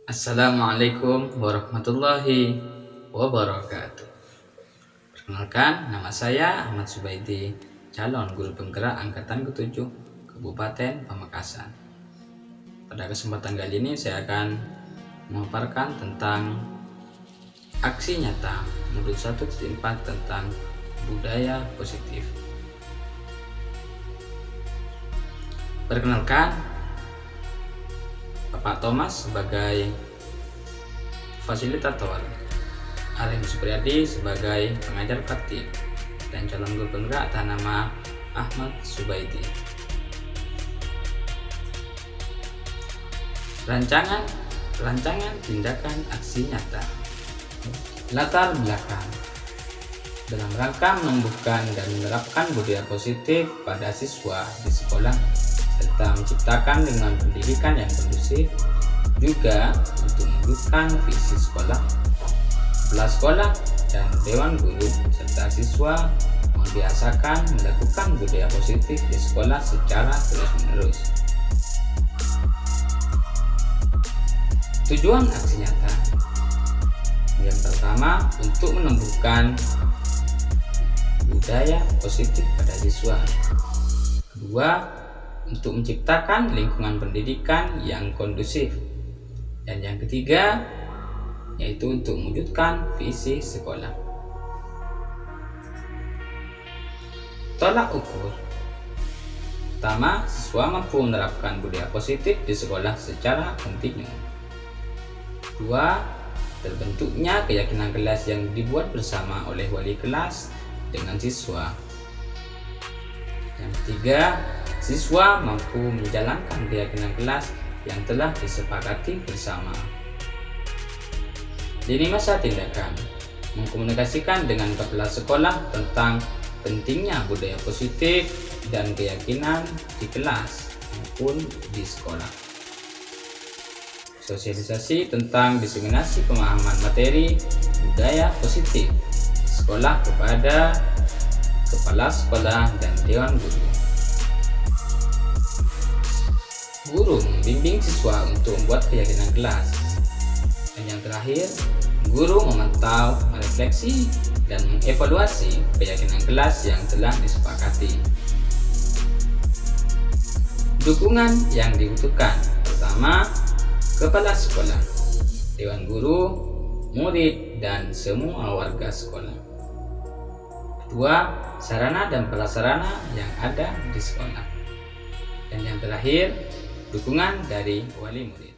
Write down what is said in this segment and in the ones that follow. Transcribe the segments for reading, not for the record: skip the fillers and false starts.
Assalamualaikum warahmatullahi wabarakatuh. Perkenalkan, nama saya Ahmad Subaidi, calon guru penggerak angkatan ke-7 Kabupaten Pamekasan. Pada kesempatan kali ini saya akan memaparkan tentang aksi nyata modul 1.4 tentang budaya positif. Perkenalkan, Bapak Thomas sebagai fasilitator, Arif Supriyadi sebagai pengajar praktik, dan calon guru penggerak atas nama Ahmad Subaidi. Rancangan tindakan aksi nyata. Latar belakang dalam rangka menumbuhkan dan menerapkan budaya positif pada siswa di sekolah serta menciptakan lingkungan pendidikan yang kondusif, juga untuk mewujudkan visi sekolah, kepala sekolah, dan dewan guru serta siswa membiasakan melakukan budaya positif di sekolah secara terus-menerus. Tujuan aksi nyata yang pertama, untuk menumbuhkan budaya positif pada siswa. Kedua, untuk menciptakan lingkungan pendidikan yang kondusif. Dan yang ketiga, yaitu untuk mewujudkan visi sekolah. Tolak ukur. Pertama, siswa mampu menerapkan budaya positif di sekolah secara kontinu. Kedua, terbentuknya keyakinan kelas yang dibuat bersama oleh wali kelas dengan siswa. Yang ketiga, siswa mampu menjalankan keyakinan kelas yang telah disepakati bersama. Lini masa tindakan: mengkomunikasikan dengan kepala sekolah tentang pentingnya budaya positif dan keyakinan di kelas maupun di sekolah. Sosialisasi tentang diseminasi pemahaman materi budaya positif sekolah kepada kepala sekolah dan dewan guru. Guru membimbing siswa untuk membuat keyakinan kelas. Dan yang terakhir, guru memantau, merefleksi, dan mengevaluasi keyakinan kelas yang telah disepakati. Dukungan yang dibutuhkan: pertama, kepala sekolah, dewan guru, murid, dan semua warga sekolah. Kedua, sarana dan prasarana yang ada di sekolah. Dan yang terakhir, dukungan dari wali murid.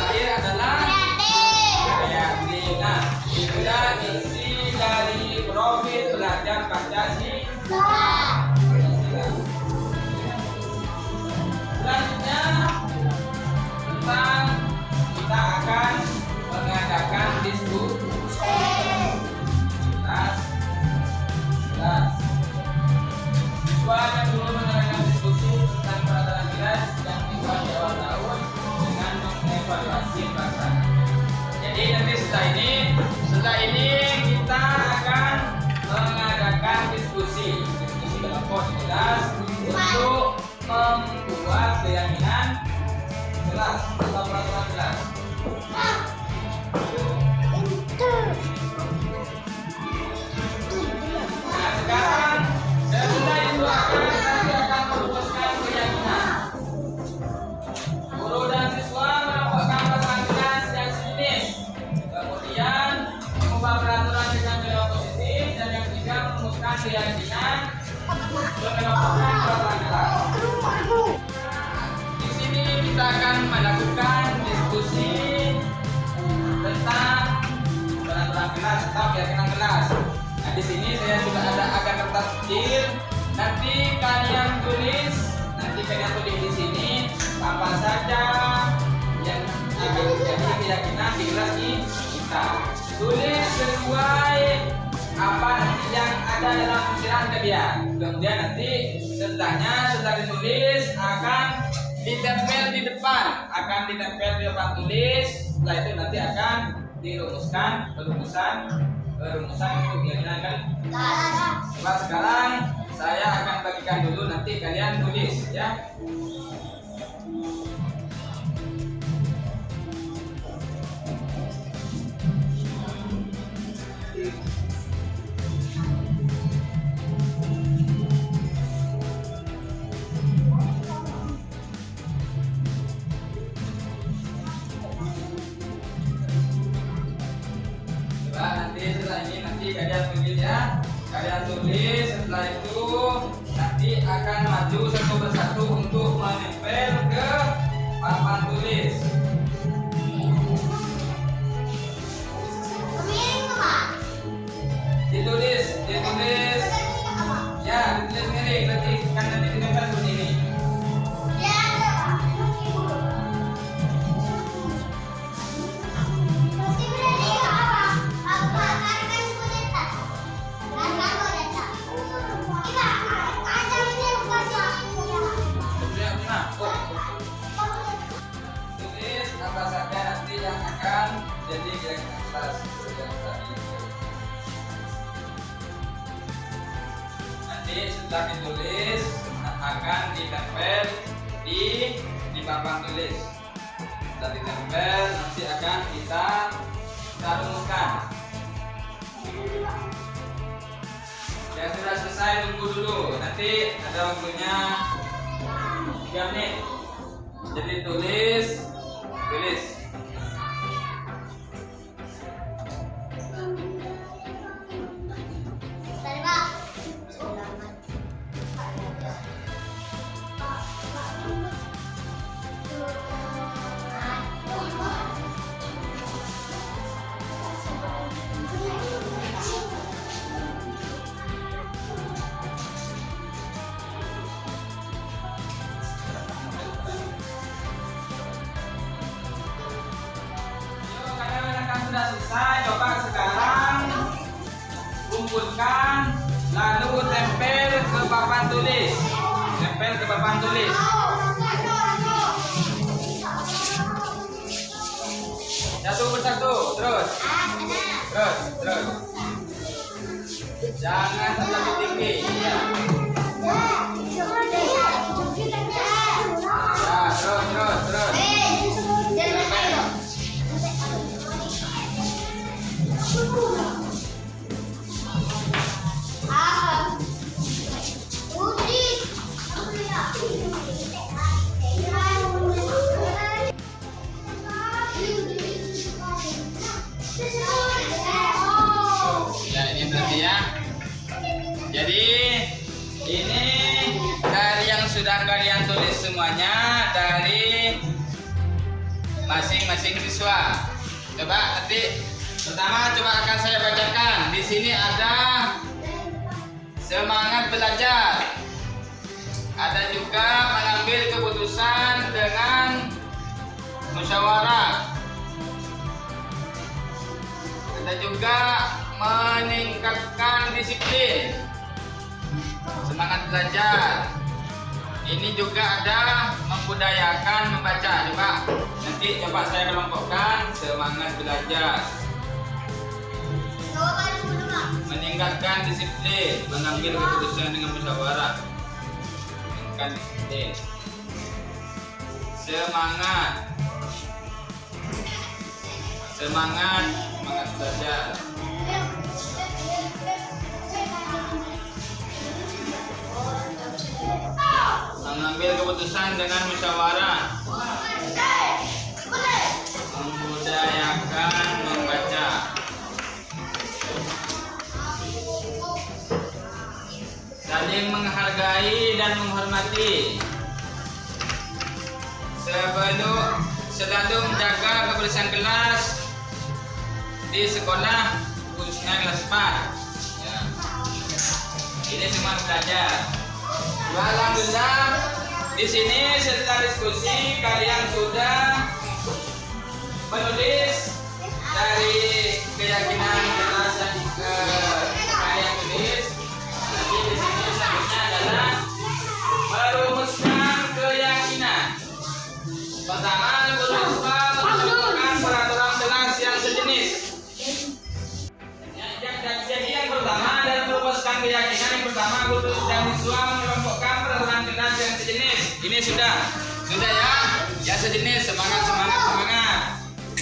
terakhir adalah kreatif. Nah, itulah isi dari profil belajar Pancasila. Selanjutnya kita akan mengadakan diskusi. Siswa yang dulu mengadakan diskusi tentang peraturan kelas yang dibuat di awal tahun dengan mengevaluasi pelaksanaan. Jadi nanti setelah ini kita akan mengadakan diskusi kelompok kelas untuk membuat keyakinan kelas atau peraturan kelas. Nah, sekarang setelah itu nanti akan merumuskan keyakinan. Guru dan siswa melakukan peraturan kelas yang sejenis. Kemudian mengubah peraturan dengan nilai positif, dan yang ketiga merumuskan keyakinan mengelompokkan peraturan kelas. Di sini kita akan melakukan diskusi tentang peraturan kelas atau keyakinan kelas. Nah, di sini saya sudah ada kertas kecil. Nanti kalian tulis di sini apa saja yang akan menjadi keyakinan di kelas kita. Tulis sesuai apa nanti yang ada dalam pikiran kalian. Kemudian nanti setelah ditulis akan ditempel di depan, tulis. Setelah itu nanti akan dirumuskan rumusan untuk keyakinan kan. Coba sekarang saya akan bagikan dulu, nanti kalian tulis ya. Nanti kalian tulis ya. Setelah itu nanti akan maju satu persatu untuk menempel ke papan tulis. Ditulis ya, ditulis miring, nanti ditempel seperti ini. Tulis apa saja nanti yang akan jadi keyakinan kelas. Nanti setelah ditulis akan ditempel di papan tulis. Setelah ditempel nanti akan kita rumuskan. Yang sudah selesai tunggu dulu, nanti ada waktunya 3 menit. Jadi tulis. Sudah selesai, coba sekarang kumpulkan lalu tempel ke papan tulis. Satu persatu, terus. Jangan terlalu tinggi ya. Terus. Jadi ini dari yang sudah kalian tulis semuanya, dari masing-masing siswa. Coba nanti pertama coba akan saya bacakan. Di sini ada semangat belajar. Ada juga mengambil keputusan dengan musyawarah. Ada juga meningkatkan disiplin. Semangat belajar. Ini juga ada membudayakan membaca. Coba saya kelompokkan. Semangat belajar, meningkatkan disiplin, mengambil keputusan dengan musyawarah, meningkatkan disiplin, semangat belajar, mengambil keputusan dengan musyawarah, membudayakan membaca, saling menghargai dan menghormati, selalu menjaga kebersihan kelas di sekolah, khususnya kelas 4 ya. Ini semua belajar. Alhamdulillah, di sini setelah diskusi kalian sudah menulis dari keyakinan kelas yang kalian tulis. Nanti di sini selanjutnya adalah merumuskan keyakinan. Pertama, merumuskan peraturan kelas yang sejenis. Jadi yang pertama adalah merumuskan keyakinan. Yang pertama, guru dan siswa mengelompokkan peraturan kelas yang sejenis. Ini sudah ya, yang sejenis, semangat.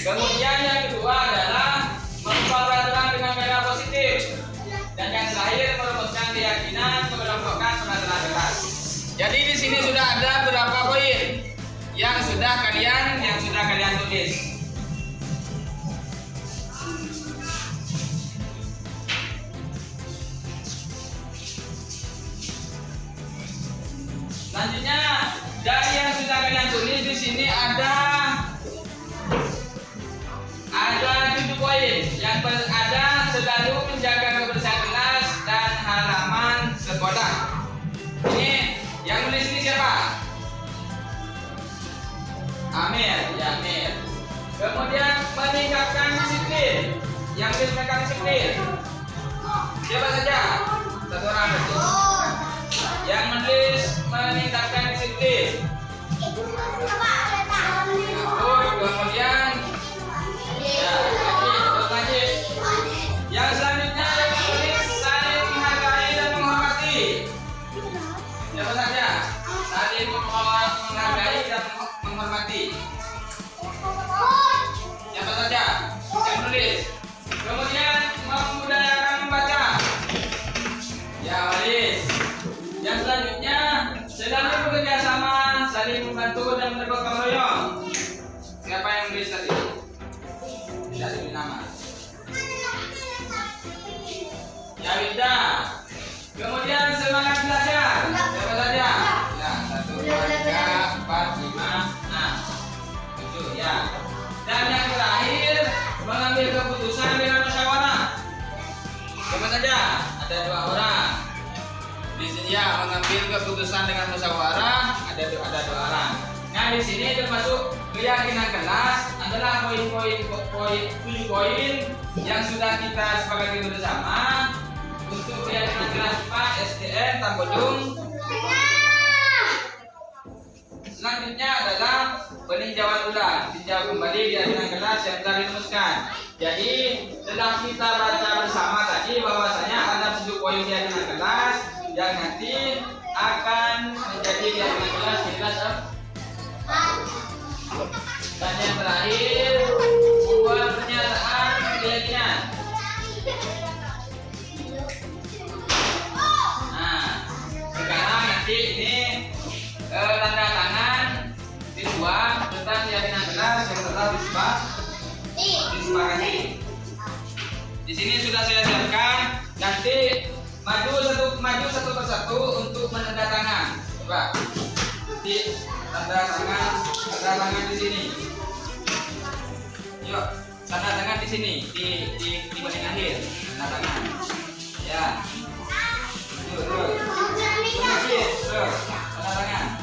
Kemudian yang kedua adalah membuat peraturan dengan nilai positif. Dan yang terakhir merumuskan keyakinan, mengelompokkan peraturan kelas. Jadi di sini sudah ada beberapa poin yang sudah kalian tulis. Selanjutnya dari yang sudah kalian tulis di sini ada 7 poin. Yang ada selalu menjaga kebersihan kelas dan halaman sekolah. Ini yang nulis ini siapa? Amir. Kemudian meningkatkan disiplin. Yang nulis meningkatkan disiplin siapa saja? Satu orang saja. Yang menulis meningkatkan disiplin. Kemudian yang selanjutnya yang menulis saling menghargai dan menghormati. Siapa saja? Saling menghargai dan menghormati. Siapa saja yang menulis? Kemudian membudayakan membaca. Ya, Waris. Yang selanjutnya selalu bekerja sama, saling membantu dan bergotong royong. Siapa yang menulis tadi? Tidak diberi nama. Ya, Winda. Kemudian semangat belajar. Siapa saja? Ya, 1, 2, 3, 4, 5, 6, 7 ya. Dan yang terakhir mengambil keputusan dengan musyawarah. Siapa saja? Ada 2 orang. Di sini ya, mengambil keputusan dengan musyawarah ada 2 orang. Nah, di sini termasuk keyakinan kelas adalah poin yang sudah kita sepakati bersama. Untuk keyakinan kelas 4 SDN Tambojong. Selanjutnya adalah peninjauan ulang, tinjau kembali keyakinan kelas yang telah dirumuskan. Jadi setelah kita baca bersama tadi bahwasanya ada 7 poin keyakinan kelas yang nanti akan menjadi keyakinan kelas di kelas dan yang terakhir membuat pernyataan keyakinan. Nah, sekarang nanti ini tanda tangan siswa tentang keyakinan kelas yang telah disepakati. Di sini sudah saya siapkan. Nanti maju satu persatu untuk menandatangan. Coba di tanda tangan di sini. Yuk, tanda tangan di sini, di bagian akhir. Tanda tangan. Ya. Terus. Terus. Tanda tangan.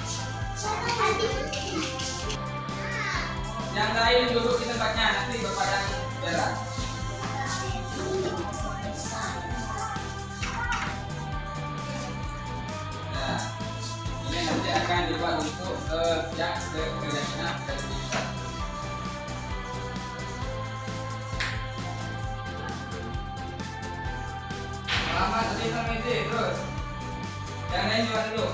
Yang lain duduk di tempatnya, nanti Bapak yang jalan. Nah, ini nanti akan dibuat untuk yang keyakinan dari kita. Selamat tadi sama itu terus. Yang lain juga dulu.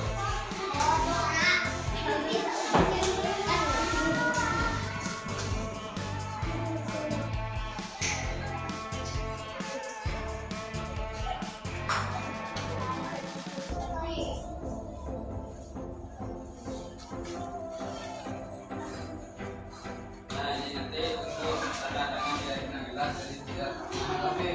Nah ini nanti untuk tanda tangan keyakinan gelas dari tidak tapi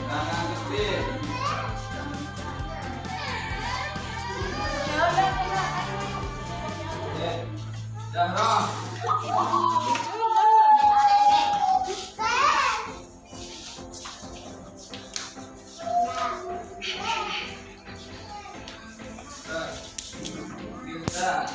tangan kecil. Jamroh. Bisa.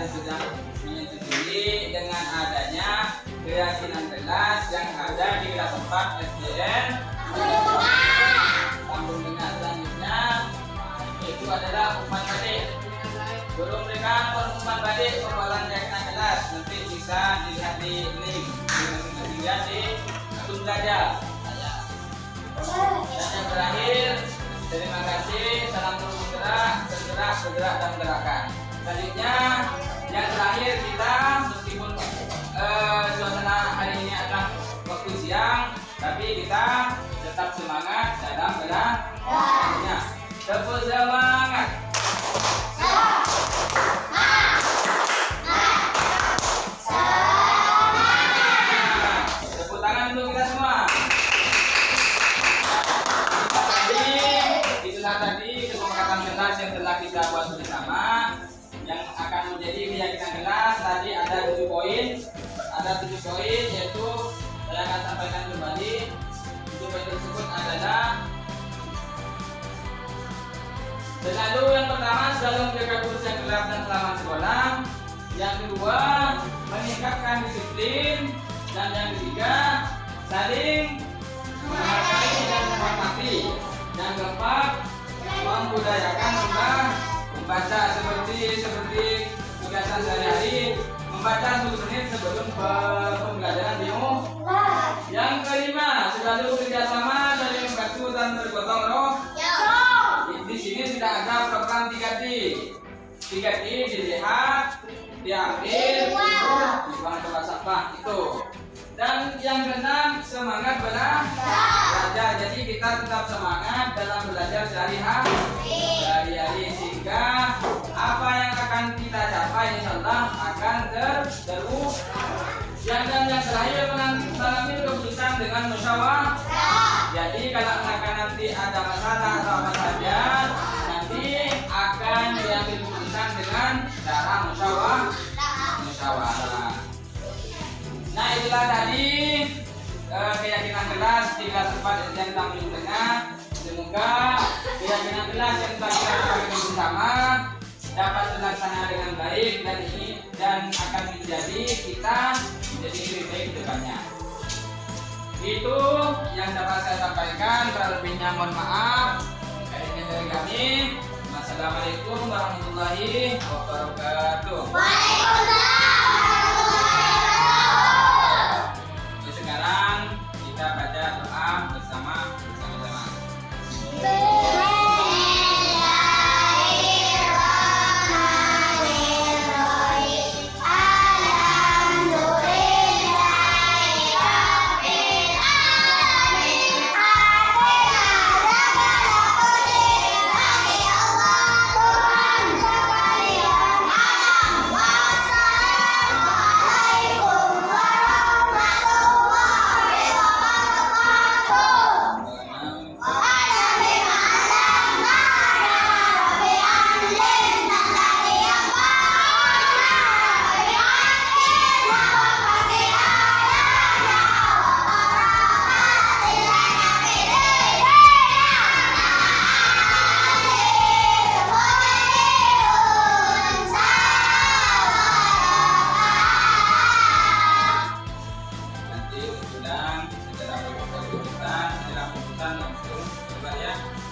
Sudah menyetujui dengan adanya keyakinan gelas yang ada di kelas 4 SDN. Sambung dengan selanjutnya itu adalah umpan balik. Belum berikan umpan balik pembahasan keyakinan gelas, nanti bisa dilihat di link di akun belajar. Dan yang terakhir, terima kasih, salam terus bergerak, bergerak, bergerak dan gerakan. Selanjutnya yang terakhir kita meskipun suasana hari ini adalah waktu siang, tapi kita tetap semangat dalam belajarnya. Tepuk semangat. Tepuk tangan untuk kita semua. Itulah tadi kesepakatan kelas yang telah kita buat bersama. Yang akan menjadi keyakinan gelas tadi ada 7 poin. Ada 7 poin yaitu saya akan sampaikan kembali. 7 poin tersebut adalah selalu yang pertama selalu menjaga kebersihan kelas dan keamanan sekolah. Yang kedua meningkatkan disiplin dan yang ketiga saling menghargai dan menghormati. Yang keempat membudayakan membaca seperti kegiatan sehari-hari, membaca 10 menit sebelum pembelajaran demo. Yang kelima, selalu kerjasama, saling membantu dan bergotong royong. Di sini sudah ada program 3D. 3D dilihat, diambil, dibuang ke sampah itu. Dan yang keenam, semangat belajar. Jadi kita tetap semangat dalam belajar sehari-hari sehingga apa yang akan kita capai insyaallah akan terus. Dan yang terakhir mengambil keputusan dengan musyawarah. Jadi kalau akan nanti ada masalah atau apa saja, nanti akan diambil keputusan dengan cara musyawarah. Nah itulah tadi keyakinan kelas di kelas 4 yang tampil tengah. Semoga keyakinan kelas yang telah kita lakukan bersama dapat terlaksana dengan baik dan akan menjadi kita menjadi lebih baik ke depannya. Itu yang dapat saya sampaikan, terlebihnya mohon maaf. Akhirnya dari kami, wassalamualaikum warahmatullahi wabarakatuh. Sekarang kita baca doa bersama-sama.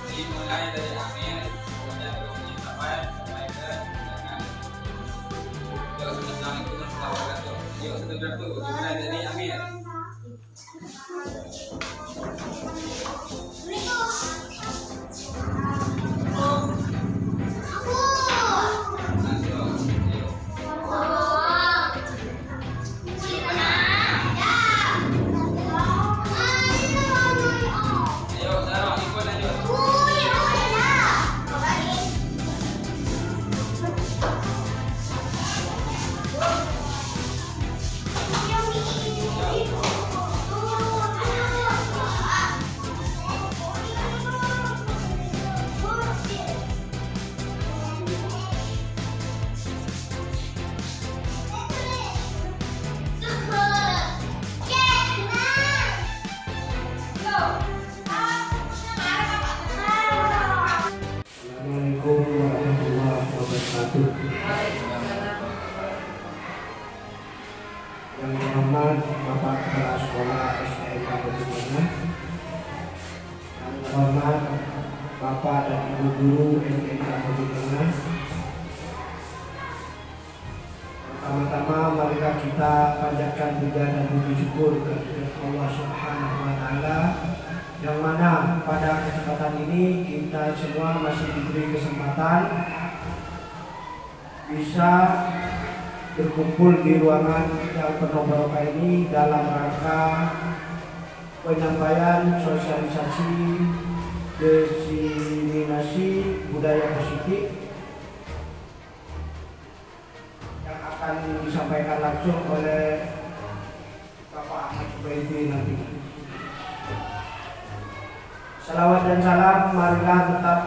Dimulai dari akhir, kemudian berhenti sampai ke tengah. Assalamualaikum warahmatullahi wabarakatuh. Yuk, satu dimulai dari akhir. Assalamualaikum warahmatullahi wabarakatuh. Yang terhormat Bapak Kepala Sekolah STMK Bukit Tengah, yang terhormat Bapak dan Ibu Guru STMK Bukit Tengah. Pertama-tama marilah kita panjatkan puja dan puji syukur kepada Allah Subhanahu wa Ta'ala, yang mana pada kesempatan ini kita semua masih diberi kesempatan bisa berkumpul di ruangan yang penuh barokah ini dalam rangka penyampaian sosialisasi diseminasi budaya positif yang akan disampaikan langsung oleh Bapak Ahmad Subaidi nanti. Salawat dan salam marilah tetap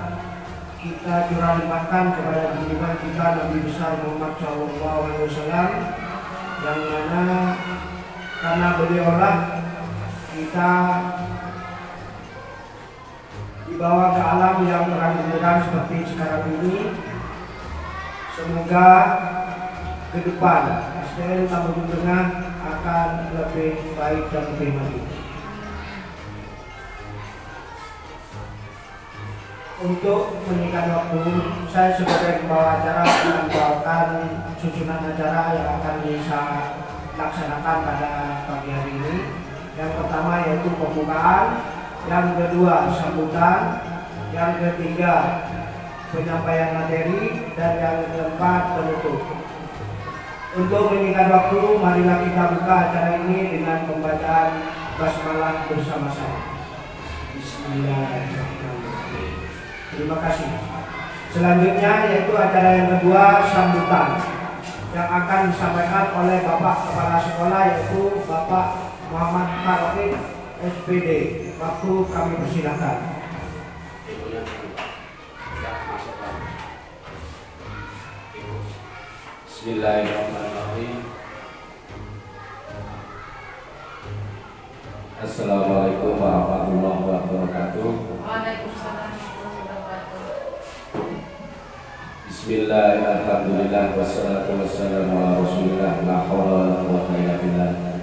kita curahkan kepada junjungan kita Nabi besar Muhammad SAW, yang mana karena beliaulah kita dibawa ke alam yang terang benderang seperti sekarang ini. Semoga ke depan STM Bukit Tengah akan lebih baik dan lebih maju. Untuk menyingkat waktu, saya sebagai pembawa acara akan membawakan susunan acara yang akan dilaksanakan pada pagi hari ini. Yang pertama yaitu pembukaan, yang kedua sambutan, yang ketiga penyampaian materi, dan yang keempat penutup. Untuk menyingkat waktu, marilah kita buka acara ini dengan pembacaan basmalah bersama-sama. Bismillahirrahmanirrahim. Terima kasih. Selanjutnya yaitu acara yang kedua, sambutan, yang akan disampaikan oleh Bapak Kepala Sekolah yaitu Bapak Muhammad Khalid SPD. Waktu kami persilakan. Bismillahirrahmanirrahim. Assalamualaikum warahmatullahi wabarakatuh. Waalaikumsalam warahmatullahi wabarakatuh. Bismillah, alhamdulillah, wassalatu wassalamu ala rasulillah, la hawla wa la quwwata illa billah.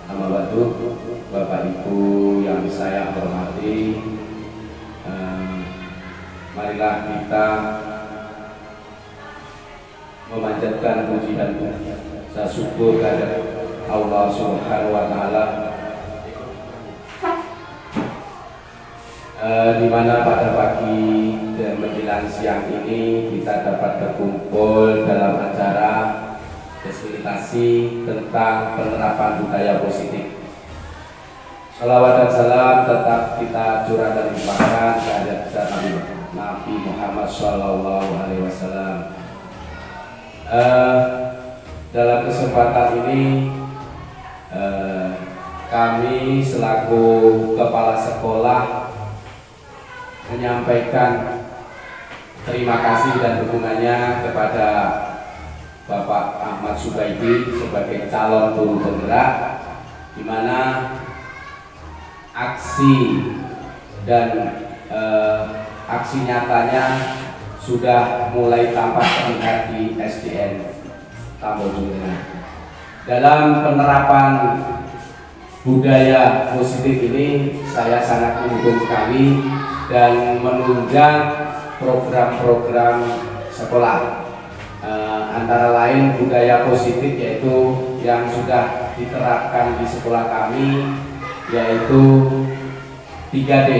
Amma ba'du, Bapak Ibu yang saya hormati, marilah kita memanjatkan puji dan syukur kepada Allah Subhanahu wa taala, di mana pada pagi dan menjelang siang ini kita dapat berkumpul dalam acara fasilitasi tentang penerapan budaya positif. Salawat dan salam tetap kita curahkan limpahkan kehadirat Nabi Muhammad Sallallahu Alaihi Wasallam. Dalam kesempatan ini kami selaku kepala sekolah menyampaikan terima kasih dan dukungannya kepada Bapak Ahmad Subaidi sebagai calon guru penggerak, di mana aksi dan aksi nyatanya sudah mulai tampak terlihat di SDN Tambojong. Dalam penerapan budaya positif ini saya sangat mendukung sekali dan menunjang program-program sekolah, antara lain budaya positif yaitu yang sudah diterapkan di sekolah kami, yaitu 3D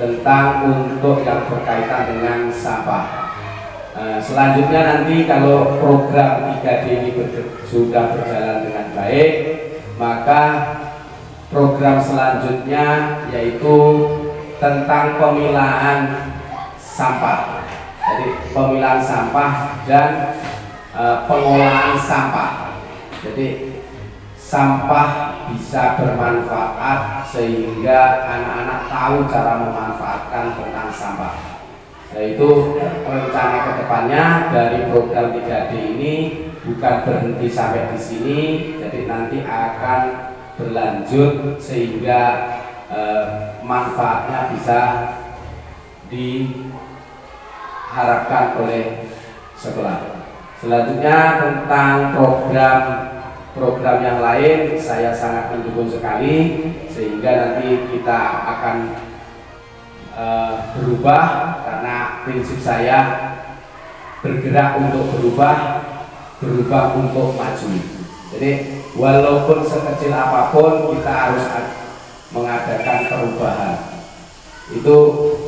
tentang untuk yang berkaitan dengan sampah. Selanjutnya nanti kalau program 3D ini sudah berjalan dengan baik, maka program selanjutnya yaitu tentang pemilahan sampah. Jadi pemilahan sampah dan pengolahan sampah. Jadi sampah bisa bermanfaat sehingga anak-anak tahu cara memanfaatkan tentang sampah. Yaitu rencana kedepannya dari program 3D ini bukan berhenti sampai di sini, jadi nanti akan berlanjut sehingga manfaatnya bisa diharapkan oleh sekolah. Selanjutnya tentang program yang lain saya sangat mendukung sekali, sehingga nanti kita akan berubah, karena prinsip saya bergerak untuk berubah untuk maju. Jadi walaupun sekecil apapun kita harus mengadakan perubahan. Itu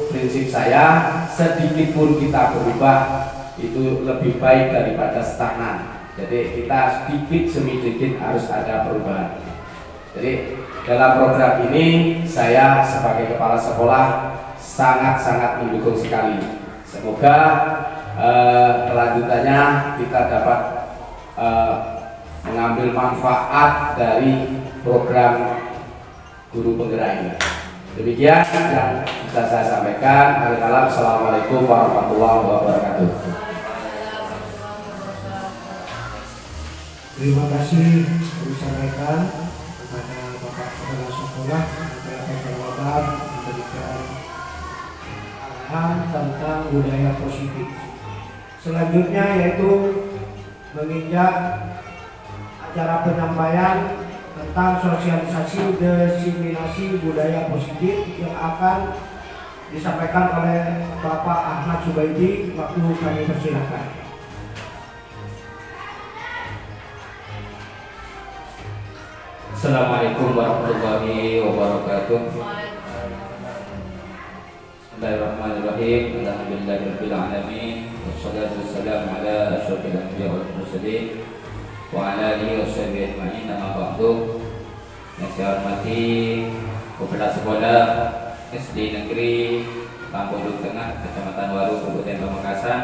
prinsip saya. Sedikit pun kita berubah itu lebih baik daripada stagnan. Jadi kita sedikit demi sedikit harus ada perubahan. Jadi dalam program ini saya sebagai kepala sekolah sangat-sangat mendukung sekali. Semoga kelanjutannya kita dapat mengambil manfaat dari program guru penggerak ini. Demikian yang bisa saya sampaikan. Assalamualaikum warahmatullahi wabarakatuh. Terima kasih disampaikan kepada Bapak Kepala Sekolah yang telah memberikan arahan tentang budaya positif. Selanjutnya yaitu menginjak acara penyampaian tentang sosialisasi diseminasi budaya positif yang akan disampaikan oleh Bapak Ahmad Subaidi. Waktu kami persilakan. Assalamualaikum warahmatullahi wabarakatuh. Bismillahirrahmanirrahim. Alhamdulillahirabbil alamin. Wassalatu wassalamu ala asyrofil anbiya'i wal mursalin wa ala alihi washabihi ajma'in. Amma ba'du. Yang saya hormati kepala sekolah SD Negeri Tambojong Tengah, Kecamatan Waru, Kabupaten Pamekasan.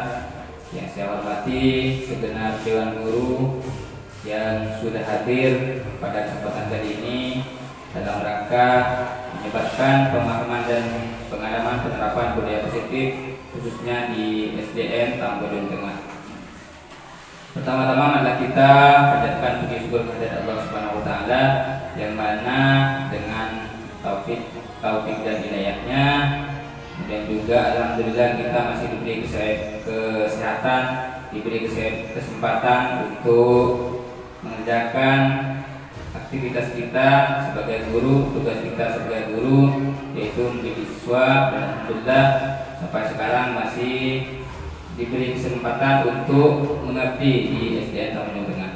Yang saya hormati segenap dewan guru yang sudah hadir pada kesempatan kali ini dalam rangka menyebarkan pemahaman dan pengalaman penerapan budaya positif khususnya di SDN Tambojong Tengah. Pertama-tama adalah kita panjatkan puji syukur kepada Allah Subhanahu wa taala yang mana dengan taufik dan hidayahnya Kemudian juga alhamdulillah kita masih diberi kesehatan, diberi kesempatan untuk mengerjakan aktivitas kita sebagai guru, tugas kita sebagai guru yaitu mendidik siswa, dan alhamdulillah sampai sekarang masih diberi kesempatan untuk mengabdi di SDN Tamanjung Tengah.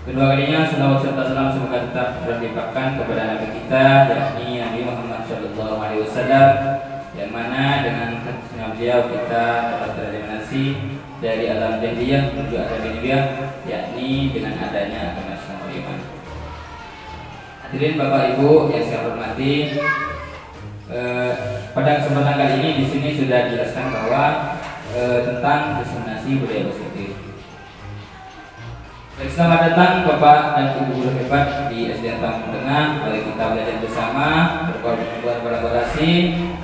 Kedua kalinya salawat serta salam semoga tetap terlimpahkan kepada Nabi kita yakni Nabi Muhammad SAW, yang mana dengan hadisnya beliau kita dapat tereliminasi dari alam jahiliyah menuju alam dunia, yakni dengan adanya agama Islam beriman. Hadirin Bapak Ibu yang saya hormati, pada kesempatan kali ini di sini sudah dijelaskan bahwa tentang diskriminasi budaya positif. Baik, selamat datang Bapak dan Ibu guru hebat di SDN Tamanjung Tengah. Mari kita belajar bersama, berkolaborasi,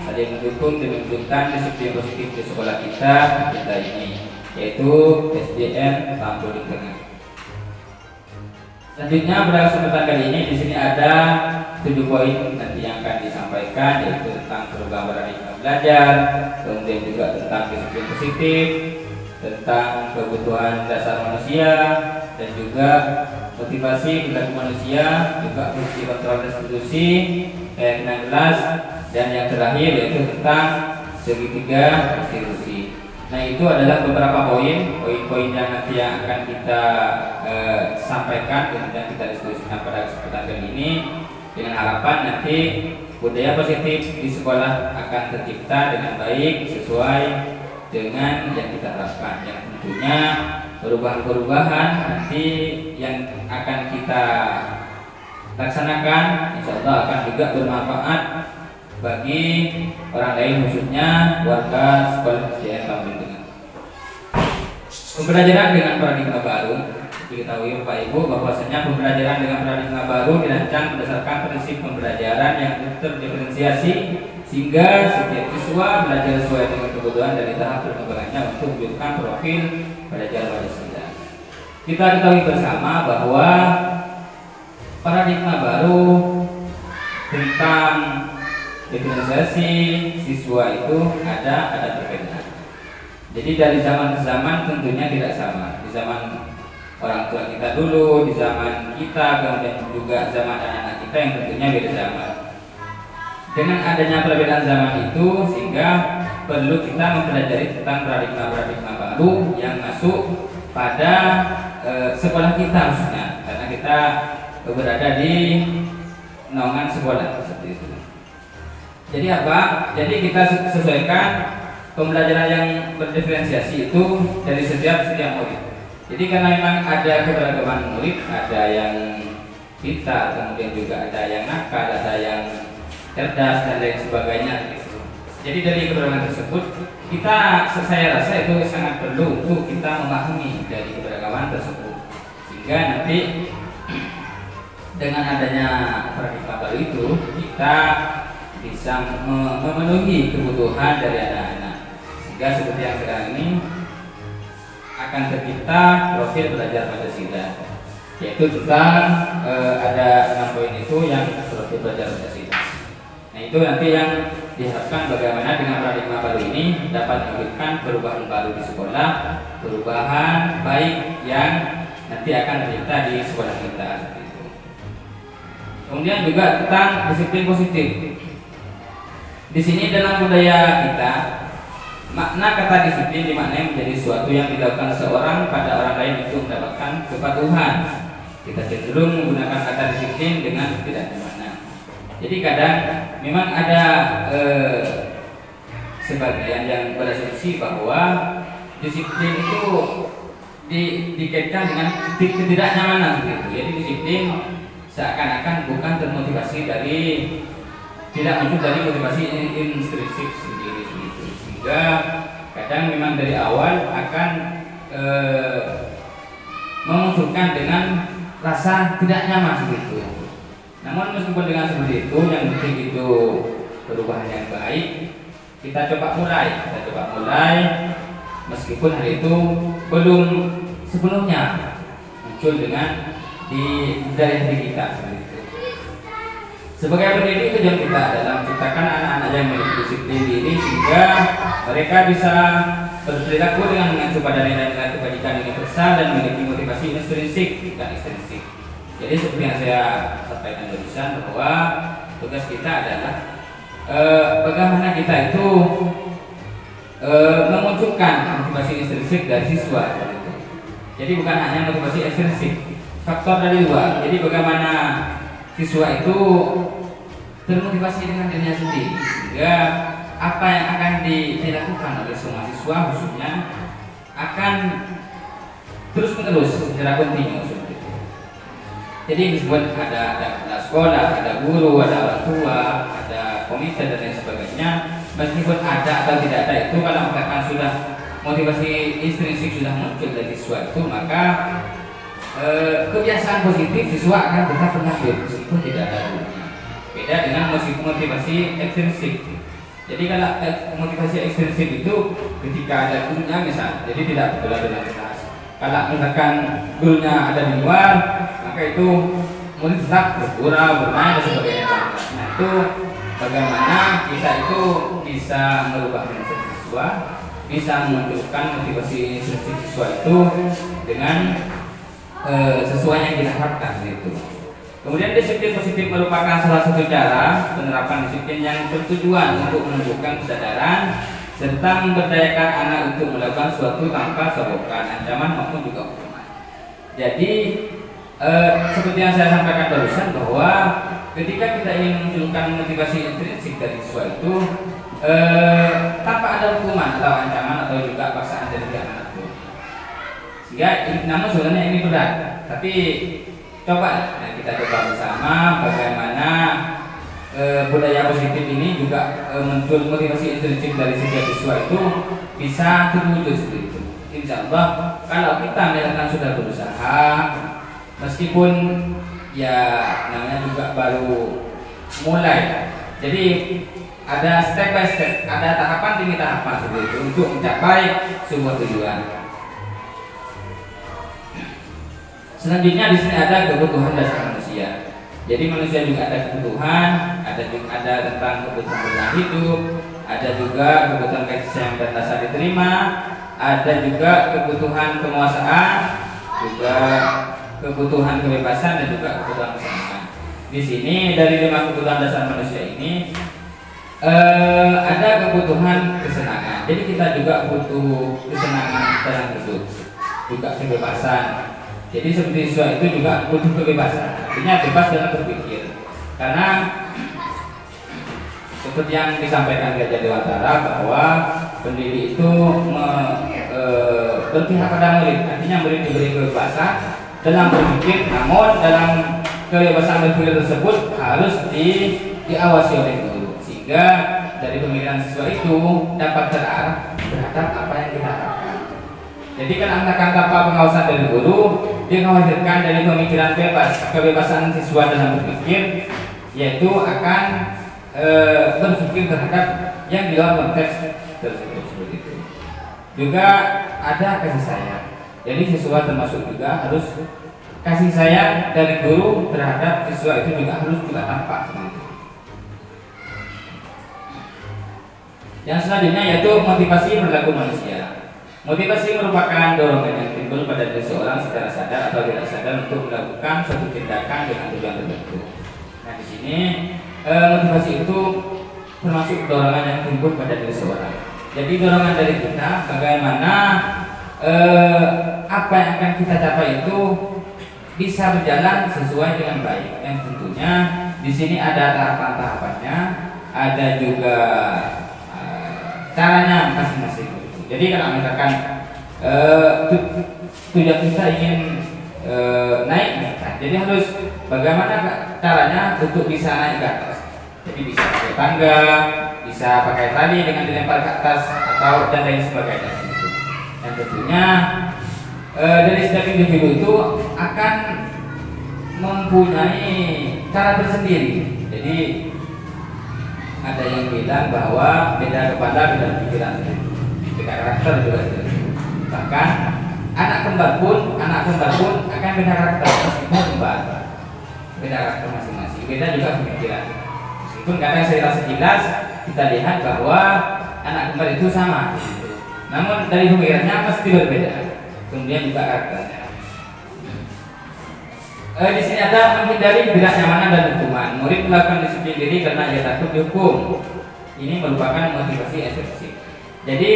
saling mendukung dan menunjukkan disiplin positif di sekolah kita ini, yaitu SDN Tamanjung Tengah. Selanjutnya pada kesempatan kali ini di sini ada 7 poin nanti yang akan disampaikan, yaitu tentang perubahan paradigma belajar, kemudian juga tentang disiplin positif, tentang kebutuhan dasar manusia, dan juga motivasi perilaku manusia, juga fungsi kontrol restitusi, 16, dan yang terakhir yaitu tentang segitiga restitusi. Nah, itu adalah beberapa poin-poin yang nanti yang akan kita sampaikan, kemudian kita diskusikan pada kesempatan kali ini, dengan harapan nanti budaya positif di sekolah akan tercipta dengan baik sesuai dengan yang kita harapkan, yang tentunya perubahan-perubahan nanti yang akan kita laksanakan insya Allah akan juga bermanfaat bagi orang lain, khususnya warga sekolah SDN Tamanjung Tengah. Pembelajaran dengan paradigma baru, diketahui Bapak Ibu bahwasanya pembelajaran dengan paradigma baru dirancang berdasarkan prinsip pembelajaran yang terdiferensiasi sehingga setiap siswa belajar sesuai dengan kebutuhan dari tahap perkembangannya untuk menunjukkan profil belajar Pancasila. Kita ketahui bersama bahwa paradigma baru tentang diferensiasi siswa itu ada perbedaan. Jadi dari zaman ke zaman tentunya tidak sama. Di zaman orang tua kita dulu, di zaman kita, kemudian juga zaman anak-anak kita yang tentunya beda zaman. Dengan adanya perbedaan zaman itu sehingga perlu kita mempelajari tentang paradigma-paradigma baru yang masuk pada sekolah kita khususnya, karena kita berada di naungan sekolah seperti itu. Jadi apa? Jadi kita sesuaikan pembelajaran yang berdiferensiasi itu dari setiap murid. Jadi karena memang ada keberagaman murid, ada yang pintar, kemudian juga ada yang nakal, ada yang cerdas dan lain sebagainya gitu. Jadi dari keberagaman tersebut saya rasa itu sangat perlu untuk kita memahami dari keberagaman tersebut, sehingga nanti dengan adanya paradigma baru itu kita bisa memenuhi kebutuhan dari anak-anak, sehingga seperti yang sekarang ini akan tercipta profil belajar Pancasila, yaitu tentang ada 6 poin itu yang profil belajar Pancasila. Nah, itu nanti yang diharapkan bagaimana dengan paradigma baru ini dapat memberikan perubahan baru di sekolah, perubahan baik yang nanti akan tercipta di sekolah kita. Kemudian juga tentang disiplin positif. Di sini dalam budaya kita, makna kata disiplin dimaknai menjadi sesuatu yang dilakukan seorang pada orang lain untuk mendapatkan kepatuhan. Kita cenderung menggunakan kata disiplin dengan tidak bermakna. Jadi kadang memang ada sebagian yang berasumsi bahwa disiplin itu dikaitkan dengan ketidaknyamanan gitu. Jadi disiplin seakan-akan bukan termotivasi dari tidak muncul dari motivasi intrinsik sendiri gitu. Sehingga kadang memang dari awal akan memunculkan dengan rasa tidak nyaman gitu. Namun meskipun dengan seperti itu, yang penting itu perubahan yang baik. Kita coba mulai, meskipun hal itu belum sepenuhnya muncul dengan dari hati kita seperti itu. Sebagai pendidik, tujuan kita adalah menciptakan anak-anak yang memiliki disiplin diri sehingga mereka bisa berperilaku dengan mengacu pada nilai-nilai kebajikan universal dan memiliki motivasi intrinsik dan ekstrinsik. Jadi seperti yang saya sampaikan barusan bahwa tugas kita adalah bagaimana kita itu memunculkan motivasi intrinsik dari siswa. Jadi bukan hanya motivasi ekstrinsik, faktor dari luar. Jadi bagaimana siswa itu termotivasi dengan dirinya sendiri sehingga apa yang akan dilakukan oleh semua siswa khususnya akan terus menerus secara kontinu seperti itu. Jadi disebut ada sekolah, ada guru, ada orang tua, ada komite dan lain sebagainya. Meskipun ada atau tidak ada itu, kalau misalkan sudah motivasi intrinsik sudah muncul dari siswa itu, maka kebiasaan positif siswa akan tetap mengambil meskipun tidak ada gurunya. Beda dengan motivasi ekstrinsik. Jadi kalau motivasi ekstrinsik itu ketika ada gurunya misal, jadi tidak betul dengan kelas. Kalau misalkan gurunya ada di luar, maka itu murid tetap bergurau, bermain dan sebagainya. Nah itu bagaimana kita itu bisa merubah mindset siswa, bisa memunculkan motivasi intrinsik siswa itu dengan sesuai yang kita harapkan itu. Kemudian disiplin positif merupakan salah satu cara penerapan disiplin yang bertujuan untuk menunjukkan kesadaran serta memberdayakan anak untuk melakukan suatu tanpa sogokan, ancaman maupun juga hukuman. Jadi seperti yang saya sampaikan barusan bahwa ketika kita ingin memunculkan motivasi intrinsik dari siswa itu tanpa ada hukuman atau ancaman atau juga paksaan dari anak itu. Sehingga namun sebenarnya ini berat, tapi coba kita coba bersama bagaimana budaya positif ini juga muncul motivasi intrinsik dari siswa itu bisa terwujud seperti itu. Insya Allah kalau kita misalkan sudah berusaha, meskipun ya namanya juga baru mulai, jadi ada step by step, ada tahapan demi tahapan seperti itu untuk mencapai sebuah tujuan. Selanjutnya di sini ada kebutuhan dasar manusia. Jadi manusia juga ada kebutuhan, ada tentang kebutuhan bertahan hidup, ada juga kebutuhan kasih dan dasar diterima, ada juga kebutuhan penguasaan, juga kebutuhan kebebasan dan juga kebutuhan kesenangan. Di sini dari 5 kebutuhan dasar manusia ini ada kebutuhan kesenangan. Jadi kita juga butuh kesenangan dalam hidup, juga kebebasan. Jadi seperti siswa itu juga butuh kebebasan, artinya bebas dalam berpikir. Karena seperti yang disampaikan Gajah Dewantara bahwa pendidik itu berpihak pada murid, artinya murid diberi kebebasan dalam berpikir, namun dalam kebebasan berpikir tersebut harus diawasi oleh guru, sehingga dari pemikiran siswa itu dapat terarah terhadap apa yang kita harapkan. Jadi kan tanpa pengawasan dari guru, dikhawatirkan dari pemikiran bebas, kebebasan siswa dalam berpikir, yaitu akan berpikir terhadap yang di luar konteks tersebut seperti itu. Juga ada kasih sayang. Jadi siswa termasuk juga harus kasih sayang dari guru terhadap siswa itu juga harus juga tampak seperti itu. Yang selanjutnya yaitu motivasi perilaku manusia. Motivasi merupakan dorongan yang timbul pada diri seorang secara sadar atau tidak sadar untuk melakukan suatu tindakan dengan tujuan tertentu. Nah di sini motivasi itu termasuk dorongan yang timbul pada diri seorang. Jadi dorongan dari kita bagaimana apa yang akan kita capai itu bisa berjalan sesuai dengan baik. Yang tentunya di sini ada tahapan-tahapannya, ada juga caranya masing-masing. Jadi kalau misalkan tujuan kita ingin naik, jadi harus bagaimana caranya untuk bisa naik ke atas. Jadi bisa pakai tangga, bisa pakai tali dengan dilempar ke atas atau dan lain sebagainya. Dan tentunya dari setiap individu itu akan mempunyai cara tersendiri. Jadi ada yang bilang bahwa beda kepala beda pikiran, beda karakter juga. Bahkan anak kembar pun akan beda karakter meskipun kembar. beda karakter masing-masing, beda juga pemikiran. Meskipun kadang saya rasa jelas kita lihat bahwa anak kembar itu sama, namun dari pemikirannya pasti berbeda. Kemudian juga karakternya. Di sini ada menghindari ketidaknyamanan dan hukuman. Murid melakukan disiplin diri karena ia takut dihukum. Ini merupakan motivasi ekstrinsik. Jadi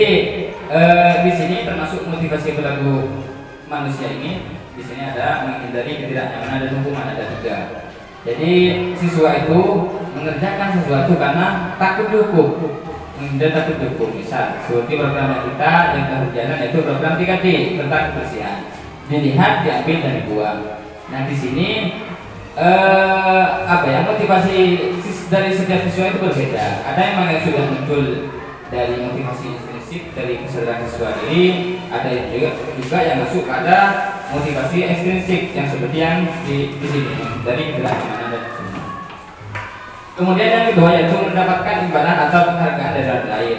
di sini termasuk motivasi perilaku manusia ini. Di sini ada menghindari ketidaknyamanan dan hukuman, ada 3. Jadi siswa itu mengerjakan sesuatu karena takut dihukum. Menghindari takut dihukum. Misal seperti program kita yang telah berjalan yaitu program 3D tentang kebersihan. Dilihat, diambil dan dibuang. Nah di sini motivasi dari setiap siswa itu berbeda. Ada yang memang sudah muncul dari motivasi intrinsik dari kesadaran siswa diri, ada yang juga yang masuk pada motivasi ekstrinsik yang seperti yang di sini dari ketidaknyamanan dan hukuman. Kemudian yang kedua yaitu mendapatkan imbalan atau penghargaan dari orang lain.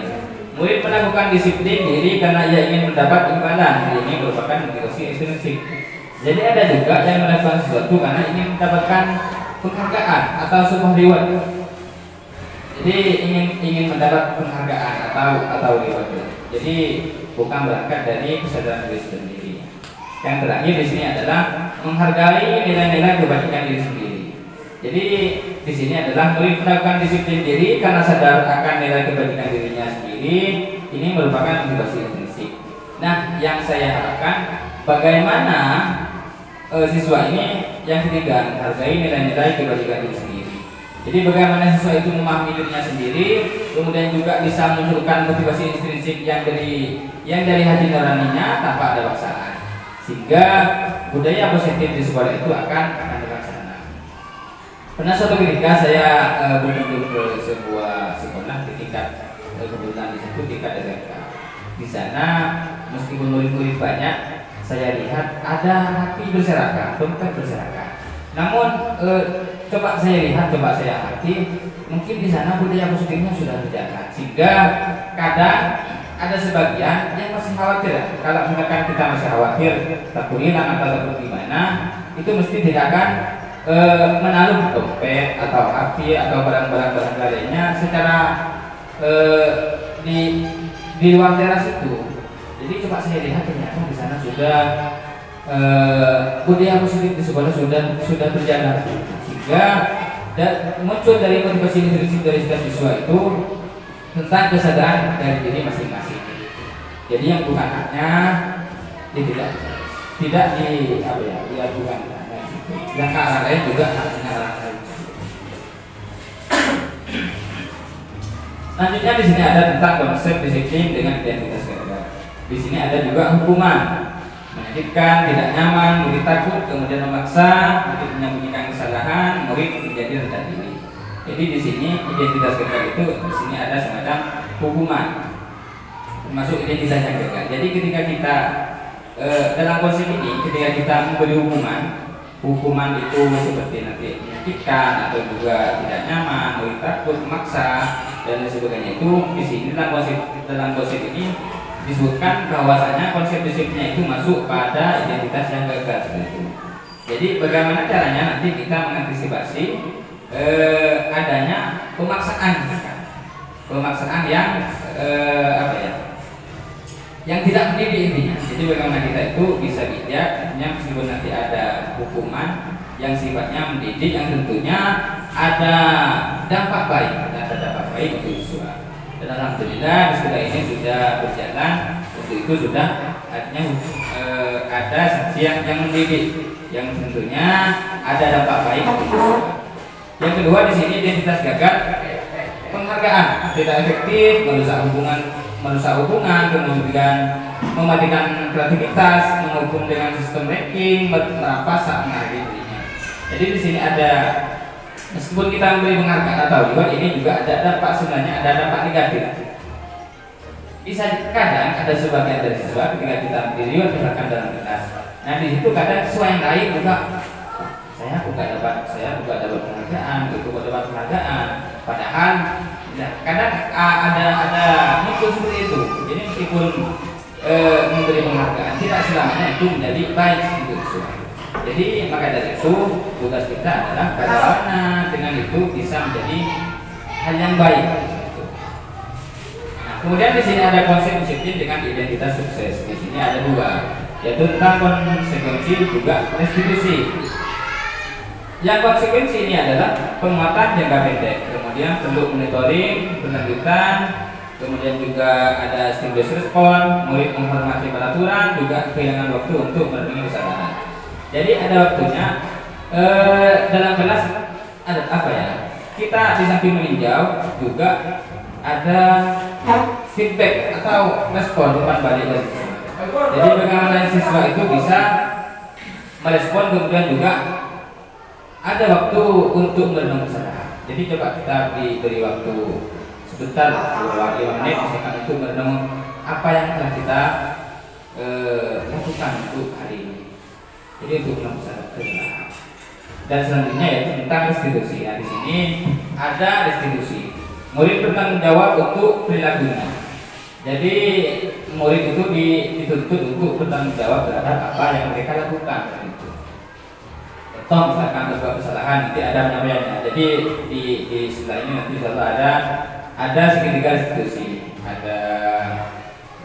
Murid melakukan disiplin diri karena ia ingin mendapat imbalan. Ini merupakan motivasi ekstrinsik. Jadi ada juga yang melakukan sesuatu karena ingin mendapatkan penghargaan atau sebuah reward. Jadi ingin mendapat penghargaan atau reward. Jadi bukan berangkat dari kesadaran diri sendiri. Yang terakhir di sini adalah menghargai nilai-nilai kebajikan diri sendiri. Jadi di sini adalah murid melakukan disiplin diri karena sadar akan nilai kebajikan dirinya sendiri. Ini merupakan motivasi intrinsik. Nah, yang saya harapkan bagaimana siswa ini yang ketiga menghargai nilai-nilai kebajikan diri sendiri. Jadi bagaimana siswa itu memahami dirinya sendiri, kemudian juga bisa menunjukkan motivasi intrinsik yang dari hati nuraninya tanpa ada paksaan, sehingga budaya positif di sekolah itu akan terlaksana. Pernah suatu ketika saya berkunjung ke sebuah sekolah di tingkat kebetulan di situ tingkat SMK. Di sana meskipun murid-murid banyak, saya lihat ada hati berserakan, dompet berserakan. Namun coba saya amati, mungkin di sana budaya positifnya sudah berjalan, sehingga kadang ada sebagian yang masih khawatir. Kalau misalkan kita masih khawatir takut hilang atau takut gimana, itu mesti tidak akan menaruh dompet atau HP atau barang-barang lainnya secara di luar teras itu. Jadi coba saya lihat ternyata di sana sudah budaya positif di sekolah sudah berjalan, sehingga muncul dari motivasi intrinsik dari setiap siswa itu tentang kesadaran dari diri masing-masing. Jadi yang bukan haknya tidak bukan haknya, yang ke arah lain juga haknya orang lain. Selanjutnya di sini ada tentang konsep disiplin dengan identitas ganda. Di sini ada juga hukuman, menyakitkan, tidak nyaman, murid takut, kemudian memaksa, murid menyembunyikan kesalahan, murid menjadi rendah diri. Jadi di sini identitas gagal itu di sini ada semacam hukuman, termasuk identitas yang gagal. Jadi ketika kita dalam konsep ini, ketika kita memberi hukuman itu seperti nanti menyakitkan atau juga tidak nyaman, murid takut, memaksa dan sebagainya, itu di sini dalam konsep ini disebutkan bahwasanya konsep disiplinnya itu masuk pada identitas yang gagal seperti itu. Jadi bagaimana caranya nanti kita mengantisipasi adanya pemaksaan yang tidak mendidik intinya. Jadi bagaimana kita itu bisa bijak, meskipun nanti ada hukuman yang sifatnya mendidik, yang tentunya ada dampak baik untuk siswa. Dan alhamdulillah di sekolah ini sudah berjalan, untuk itu sudah artinya ada sanksi yang mendidik, yang tentunya ada dampak baik untuk siswa. Yang kedua di sini identitas gagal, penghargaan tidak efektif, merusak hubungan, kemudian mematikan kreativitas, menghukum dengan sistem ranking, merampas saat menghargai dirinya. Jadi di sini ada, meskipun kita memberi penghargaan atau reward, ini juga ada dampak, sebenarnya ada dampak negatif. Bisa kadang ada sebagian dari siswa ketika kita memberi reward misalkan dalam kelas. Nah di situ kadang siswa yang lain juga saya bukan dapat penghargaan, padahal kadang ada muncul seperti itu. Jadi meskipun memberi penghargaan tidak selamanya itu menjadi baik untuk siswa. Jadi maka dari itu tugas kita adalah bagaimana dengan itu bisa menjadi hal yang baik. Nah, kemudian di sini ada konsep disiplin dengan identitas sukses. Di sini ada dua, yaitu tentang konsekuensi juga restitusi. Yang konsekuensi ini adalah penguatan jangka pendek, kemudian perlu monitoring berlanjutan, kemudian juga ada stimulus respon, murid menghormati peraturan, juga kehilangan waktu untuk merenungi kesalahan. Jadi ada waktunya dalam kelas ada apa ya? Kita di samping meninjau juga ada feedback atau respon umpan balik dari siswa. Jadi bagaimana siswa itu bisa merespon, kemudian juga ada waktu untuk merenung kesalahan. Jadi coba kita diberi waktu sebentar, 5 menit misalkan untuk merenung apa yang telah kita lakukan untuk hari ini. Jadi untuk merenung kesalahan. Dan selanjutnya yaitu tentang restitusi. Nah, di sini ada restitusi. Murid bertanggung jawab untuk perilakunya. Jadi murid itu dituntut untuk bertanggung jawab terhadap apa yang mereka lakukan. Contoh misalkan sebuah kesalahan nanti ada penyampaiannya. Jadi di sebelah ini nanti selalu ada segitiga restitusi. Ada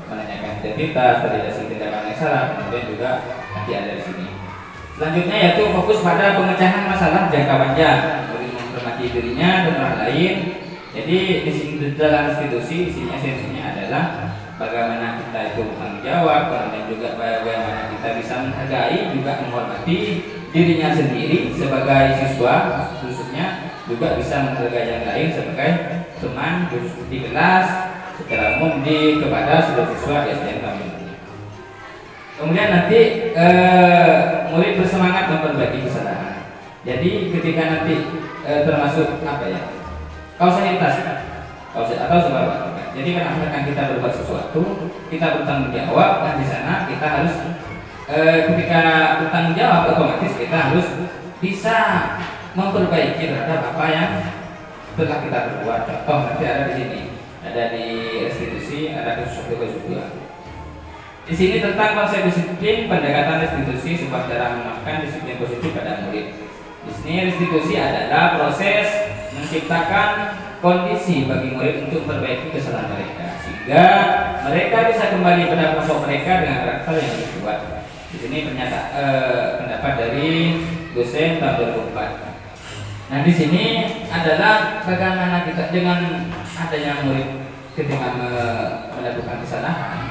menanyakan identitas, validasi tindakan yang salah, kemudian juga nanti ada di sini. Selanjutnya yaitu fokus pada pemecahan masalah jangka panjang, menghormati dirinya dan orang lain. Jadi di sini dalam restitusi, di sini esensinya adalah bagaimana kita itu bertanggung jawab, kemudian juga bagaimana kita bisa menghargai juga menghormati dirinya sendiri sebagai siswa, khususnya juga bisa menghargai yang lain sebagai teman di kelas, secara umum kepada seluruh siswa di SDN kami. Kemudian nanti murid bersemangat memperbaiki kesalahan. Jadi ketika nanti termasuk apa ya, kausalitas atau sebab. Jadi karena kita berbuat sesuatu, kita bertanggung jawab, dan di sana kita harus ketika bertanggung jawab otomatis kita harus bisa memperbaiki terhadap apa yang telah kita perbuat. Contoh nanti ada di sini, ada di restitusi, ada khusus 1 Di sini tentang konsep disiplin, pendekatan restitusi, sebuah cara memakan disiplin positif pada murid. Di sini restitusi adalah proses menciptakan kondisi bagi murid untuk memperbaiki kesalahan mereka, sehingga mereka bisa kembali pada pokok mereka dengan karakter yang lebih kuat. Di sini pendapat dari dosen tahun 2004. Nah, di sini adalah bagaimana kita dengan adanya murid ketika melakukan kesalahan.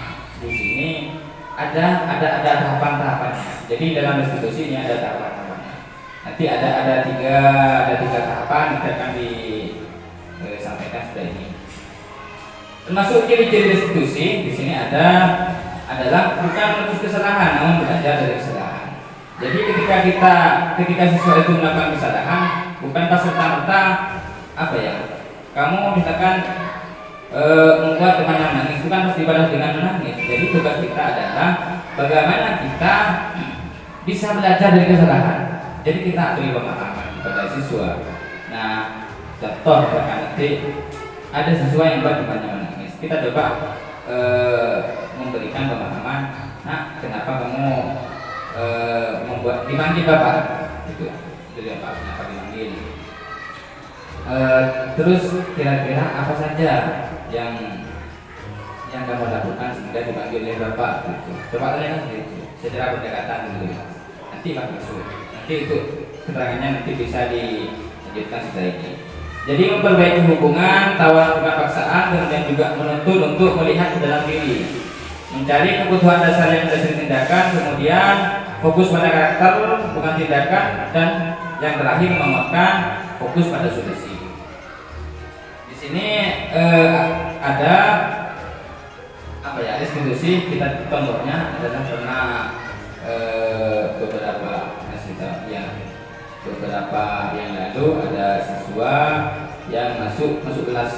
Di sini ada tahapan-tahapannya. Jadi dalam restitusi ini ada tahapan-tahapannya. Nanti ada tiga tahapan yang akan disampaikan setelah ini. Termasuk ciri-ciri restitusi di sini adalah bukan menebus kesalahan, namun belajar dari kesalahan. Jadi ketika siswa itu melakukan kesalahan, bukan pas serta-merta apa ya, kamu misalkan membuat temannya menangis, bukan pasti balas dengan menangis. Jadi tugas kita adalah bagaimana kita bisa belajar dari kesalahan. Jadi kita beri pemahaman kepada siswa. Nah, contoh nanti ada siswa yang buat temannya menangis, kita coba memberikan pemahaman. Nah, kenapa kamu membuat dipanggil bapak? Gitu. Jadi apa? Kenapa dipanggil? Terus kira-kira apa saja yang kamu lakukan sehingga dipanggil oleh bapak? Gitu. Coba tanyakan gitu, secara pendekatan dulu. Nanti pak masuk. Nanti itu keterangannya nanti bisa dilanjutkan setelah ini. Jadi memperbaiki hubungan, tawar bukan paksaan, kemudian juga menuntut untuk melihat ke dalam diri, mencari kebutuhan dasar yang mendasari tindakan, kemudian fokus pada karakter bukan tindakan, dan yang terakhir menguatkan fokus pada solusi. Di sini ada apa ya, restitusi. Kita contohnya adalah pernah beberapa yang lalu ada siswa yang masuk kelas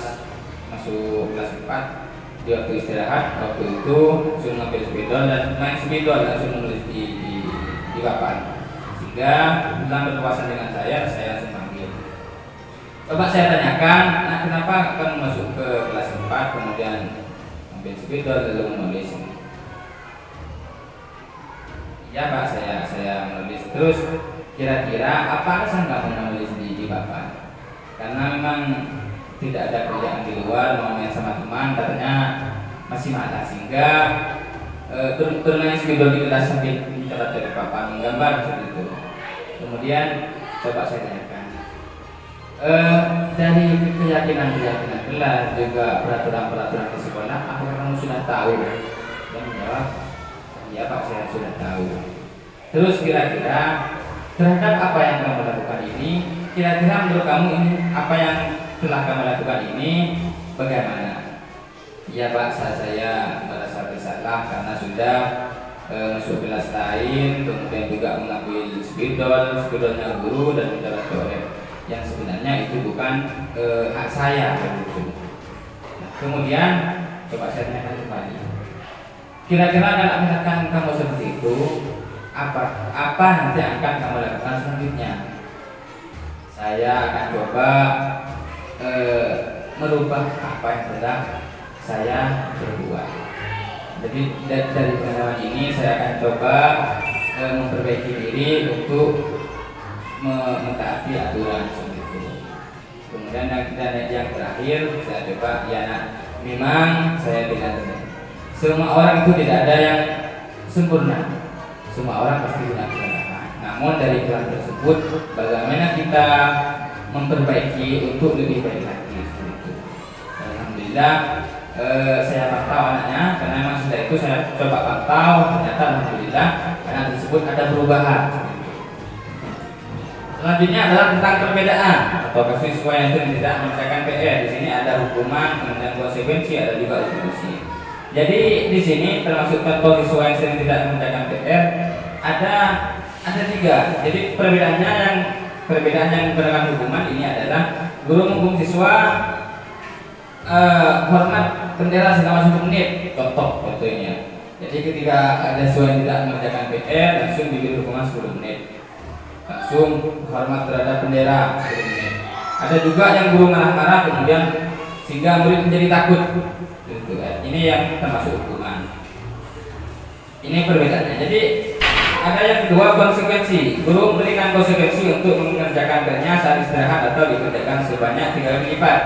4 di waktu istirahat. Waktu itu langsung ngambil spidol dan main spidol, langsung menulis di papan, sehingga dalam berkuasa dengan saya langsung panggil. Coba saya tanyakan, nah kenapa kamu masuk ke kelas 4 kemudian ambil spidol lalu menulis? Ya pak, saya menulis Terus kira-kira apa alasan kamu menulis di papan? Karena memang tidak ada kerjaan di luar, mau main sama teman, katanya masih malas sehingga bermain spidol di kelas sambil mencatat dari papan menggambar seperti itu. Kemudian coba saya tanyakan, dari keyakinan kelas juga peraturan di sekolah, apakah kamu sudah tahu? Dan menjawab, ya Pak, saya sudah tahu. Terus kira-kira terhadap apa yang kamu lakukan ini, kira-kira menurut kamu ini apa yang telah kamu lakukan ini bagaimana? Ya Pak, saya merasa bersalah karena sudah masuk kelas lain, kemudian juga mengambil spidolnya guru dan mencatat coret yang sebenarnya itu bukan hak saya begitu. Nah, kemudian coba saya tanyakan kembali. Kira-kira kalau misalkan kamu seperti itu, apa nanti akan kamu lakukan selanjutnya? Saya akan coba merubah apa yang telah saya berbuat. Jadi dari pengalaman ini saya akan coba memperbaiki diri untuk mentaati aturan seperti itu. Kemudian yang terakhir saya coba, ya nak, memang saya tidak benar. Semua orang itu tidak ada yang sempurna. Semua orang pasti punya kesalahan. Namun dari kesalahan tersebut, bagaimana kita memperbaiki untuk lebih baik lagi seperti itu. Alhamdulillah saya pantau anaknya, karena memang sudah itu saya coba pantau, ternyata alhamdulillah anak tersebut ada perubahan. Selanjutnya adalah tentang perbedaan atau siswa yang tidak mengerjakan PR. Di sini ada hukuman, kemudian konsekuensi, ada juga restitusi. Jadi di sini termasuk contoh siswa yang sering tidak mengerjakan PR ada 3. Jadi perbedaan yang berdasarkan hukuman ini adalah guru menghukum siswa hormat bendera selama 1 menit, contohnya. Jadi ketika ada siswa yang tidak mengerjakan PR, langsung diberi hukuman 10 menit, langsung hormat terhadap bendera 10 menit. Ada juga yang guru marah-marah kemudian sehingga murid menjadi takut. Ini yang termasuk hukuman. Ini perbedaannya. Jadi ada yang kedua, konsekuensi. Guru memberikan konsekuensi untuk mengerjakan PR-nya saat istirahat atau dikerjakan sebanyak 3 kali lipat.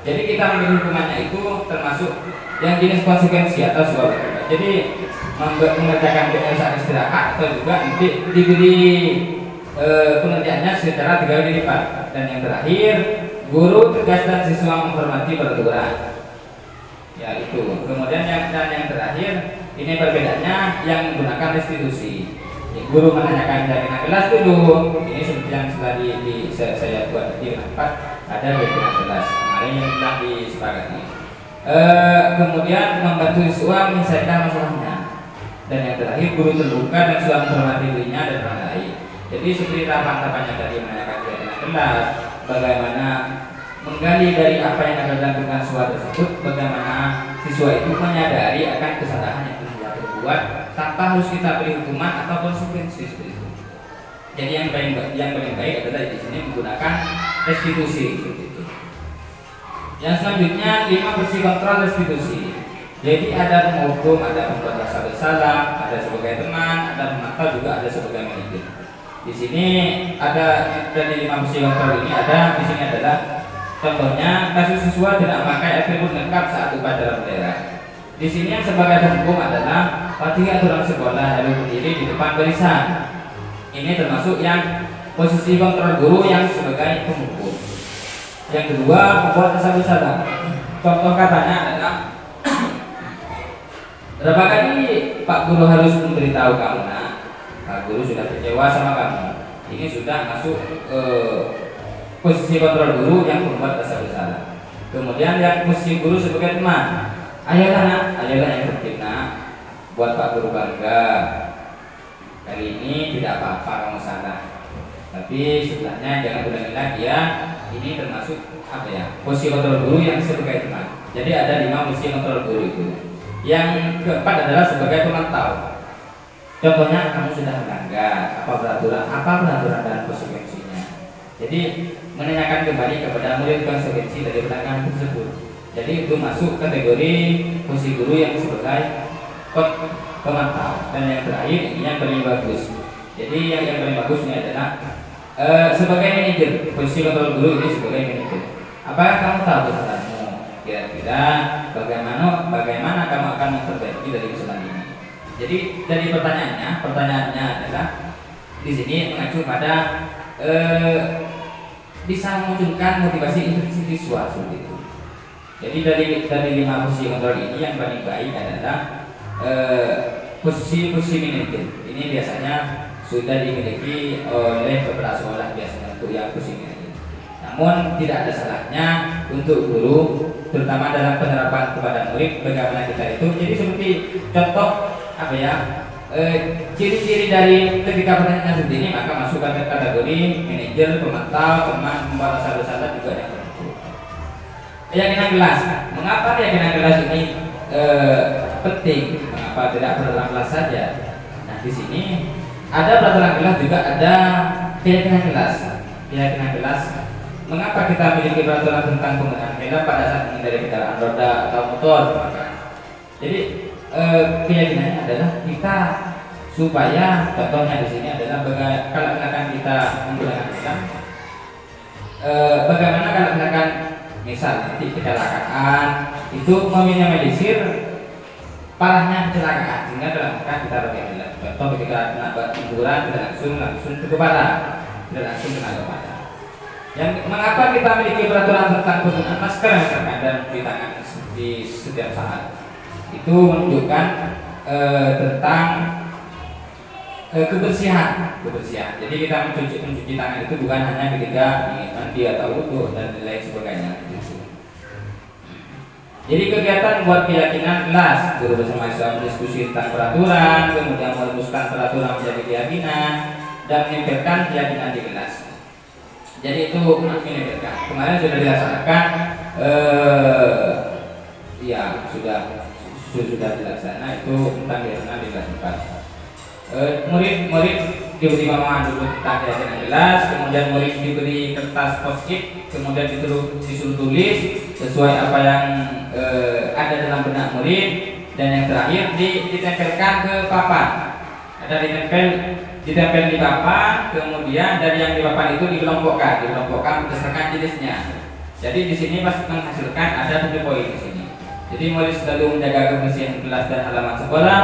Jadi kita memberi hukumannya itu termasuk yang jenis konsekuensi atau sebuah berbeda. Jadi mengerjakan PR saat istirahat atau juga nanti diberi pengerjaannya secara 3 kali lipat. Dan yang terakhir, guru tegas dan siswa menghormati peraturan. Ya itu. Kemudian yang terakhir, ini perbedaannya yang menggunakan restitusi. Ya, guru menanyakan jaminan kelas dulu. Ini seperti yang sudah saya buat di tempat ada jaminan kelas kemarin yang telah disepakati. Kemudian membantu siswa menyelesaikan masalahnya. Dan yang terakhir, guru terbuka dan siswa menghormati dirinya dan orang lain. Jadi seperti tahapan-tahapannya tadi menanyakan jaminan kelas, bagaimana menggali dari apa yang akan dilakukan siswa tersebut, bagaimana siswa itu menyadari akan kesalahan yang telah berbuat tanpa harus kita beri hukuman atau konsekuensi seperti itu. Jadi yang paling baik adalah di sini menggunakan restitusi seperti itu. Yang selanjutnya 5 bersih kontrol restitusi. Jadi ada penghukum, ada pembuat rasa bersalah, ada sebagai teman, ada pemantau, juga ada sebagai manajer. Di sini ada dari 5 bersih kontrol ini ada di sini adalah contohnya kasus siswa tidak memakai atribut lengkap saat upacara bendera. Di sini yang sebagai hukum adalah patuhi aturan sekolah harus berdiri di depan barisan. Ini termasuk yang posisi kontrol guru yang sebagai penghukum. Yang kedua, membuat rasa bersalah. Contoh katanya adalah berapa kali Pak Guru harus memberitahu kamu, nak, Pak Guru sudah kecewa sama kamu. Ini sudah masuk posisi kontrol guru yang membuat rasa bersalah. Kemudian yang posisi guru sebagai teman, ayolah nak, ayolah yang tertib nak, buat Pak Guru bangga. Kali ini tidak apa-apa kamu salah, tapi setelahnya jangan ulangi lagi ya. Ini termasuk apa ya? Posisi kontrol guru yang sebagai teman. Jadi ada 5 posisi kontrol guru itu. Yang keempat adalah sebagai pemantau. Contohnya kamu sudah melanggar apa peraturan dan konsekuensinya. Jadi menanyakan kembali kepada murid konsekuensi dari pelanggaran tersebut. Jadi itu masuk kategori posisi guru yang sebagai pemantau. Dan yang terakhir, ini yang paling bagus, Jadi yang paling bagus ini adalah sebagai manajer, posisi kontrol guru ini sebagai manajer. Apakah kamu tahu kesalahanmu? Kira-kira bagaimana kamu akan memperbaiki dari kesalahan ini? Jadi dari pertanyaannya adalah di sini mengacu pada bisa memunculkan motivasi intrinsi siswa seperti itu. Jadi dari 5 posisi kontrol ini yang paling baik adalah posisi manajer. Ini biasanya sudah dimiliki oleh beberapa sekolah biasanya untuk yang posisi manajer. Namun tidak ada salahnya untuk guru, terutama dalam penerapan kepada murid bagaimana kita itu. Jadi seperti contoh ciri-ciri dari ketika pertanyaan seperti ini, maka masuk kategori manajer, pemantau, teman, pembatas salah juga yang tertentu. Keyakinan kelas. Mengapa keyakinan kelas ini penting? Mengapa tidak dalam kelas saja? Nah, di sini ada peraturan kelas juga ada keyakinan kelas. Keyakinan kelas. Mengapa kita memiliki peraturan tentang penggunaan helm pada saat mengendarai kendaraan roda atau motor? Jadi keyakinannya adalah kita supaya contohnya di sini adalah kalau misalkan kita menggunakan helm, bagaimana kalau misalkan misal nanti kecelakaan itu meminimalisir parahnya kecelakaan, sehingga kalau misalkan kita pakai helm. Contoh ketika kena benturan tidak langsung ke kepala, tidak langsung kena kepala. Yang mengapa kita memiliki peraturan tentang penggunaan masker misalkan dan cuci tangan di setiap saat? Itu menunjukkan tentang kebersihan. Jadi kita mencuci tangan itu bukan hanya ketika ingin mandi atau wudu dan lain sebagainya. Jadi kegiatan buat keyakinan kelas, guru bersama siswa berdiskusi tentang peraturan, kemudian merumuskan peraturan menjadi keyakinan dan menempelkan keyakinan di kelas. Jadi itu menempelkan. Kemarin sudah dilaksanakan, ya sudah dilaksanakan itu tentang keyakinan di kelas 4. Murid diberi pemahaman dulu tentang keyakinan kelas, kemudian murid diberi kertas post-it, kemudian disuruh tulis sesuai apa yang ada dalam benak murid, dan yang terakhir ditempelkan ke papan. Ada ditempel di papan, kemudian dari yang di papan itu dikelompokkan berdasarkan jenisnya. Jadi di sini pas menghasilkan ada 7 poin di sini. Jadi murid selalu menjaga kebersihan kelas dan halaman sekolah,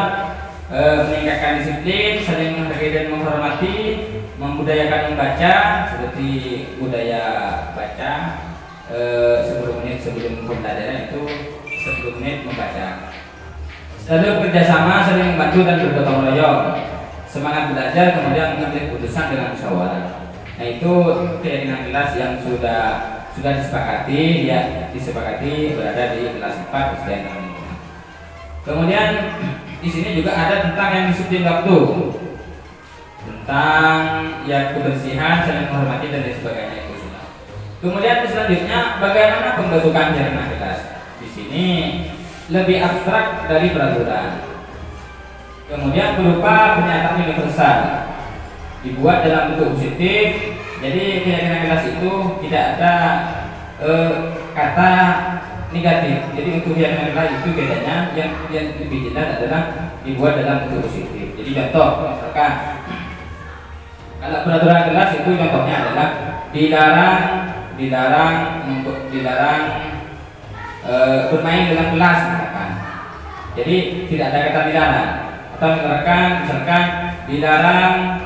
meningkatkan disiplin, saling menghargai dan menghormati, membudayakan membaca seperti budaya baca 10 menit sebelum pembelajaran itu 10 menit membaca. Lalu kerjasama, saling membantu dan bergotong royong, semangat belajar, kemudian mengambil keputusan dengan musyawarah. Nah itu keyakinan kelas yang sudah disepakati berada di kelas 4 SDN. Kemudian di sini juga ada tentang yang disiplin waktu, tentang ya kebersihan, saling menghormati dan lain sebagainya itu sudah. Kemudian selanjutnya bagaimana pembentukan jaringan kelas. Di sini lebih abstrak dari peraturan. Kemudian berupa pernyataan universal, dibuat dalam bentuk positif. Jadi keyakinan kelas itu tidak ada kata negatif. Jadi untuk keyakinan kelas itu bedanya yang lebih jelas adalah dibuat dalam bentuk positif. Jadi contoh, misalkan kalau peraturan kelas itu contohnya adalah dilarang bermain dalam kelas misalkan. Jadi tidak ada kata dilarang. Atau misalkan dilarang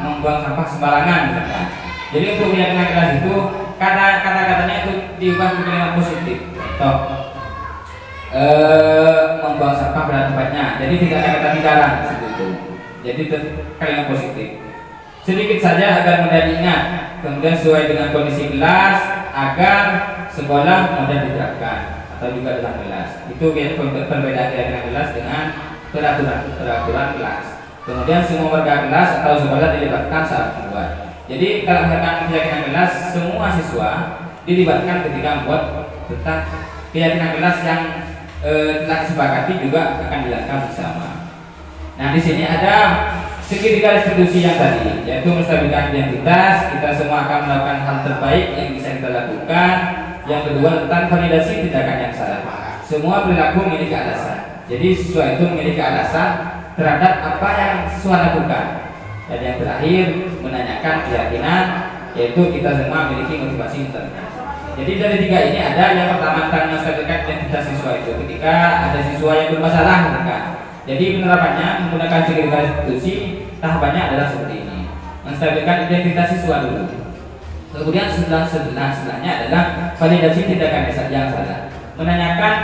membuang sampah sembarangan misalkan. Jadi untuk keyakinan kelas itu kata-katanya itu diubah ke kalimat positif. Contoh, membuang sampah pada tempatnya. Jadi tidak ada kata dilarang seperti itu. Jadi kalimat positif. Sedikit saja agar mudah diingat. Kemudian sesuai dengan kondisi kelas agar sekolah mudah diterapkan atau juga dalam kelas. Itu perbedaan keyakinan kelas dengan peraturan kelas. Kemudian semua warga kelas atau sekolah dilibatkan saat membuat. Jadi kalau misalkan keyakinan kelas, semua siswa dilibatkan ketika membuat tentang keyakinan kelas yang telah disepakati juga akan dilakukan bersama. Nah di sini ada segitiga restitusi yang tadi, yaitu menstabilkan identitas. Kita semua akan melakukan hal terbaik yang bisa kita lakukan. Yang kedua tentang validasi tindakan yang salah. Semua perilaku memiliki alasan. Jadi siswa itu memiliki alasan terhadap apa yang siswa lakukan. Dan yang terakhir menanyakan keyakinan, yaitu kita semua memiliki motivasi internal. Jadi dari tiga ini ada yang pertama tentang menstabilkan identitas siswa itu ketika ada siswa yang bermasalah kan. Jadi penerapannya menggunakan segitiga institusi tahapannya adalah seperti ini. Menstabilkan identitas siswa dulu. Kemudian setelahnya adalah validasi tindakan yang salah. Menanyakan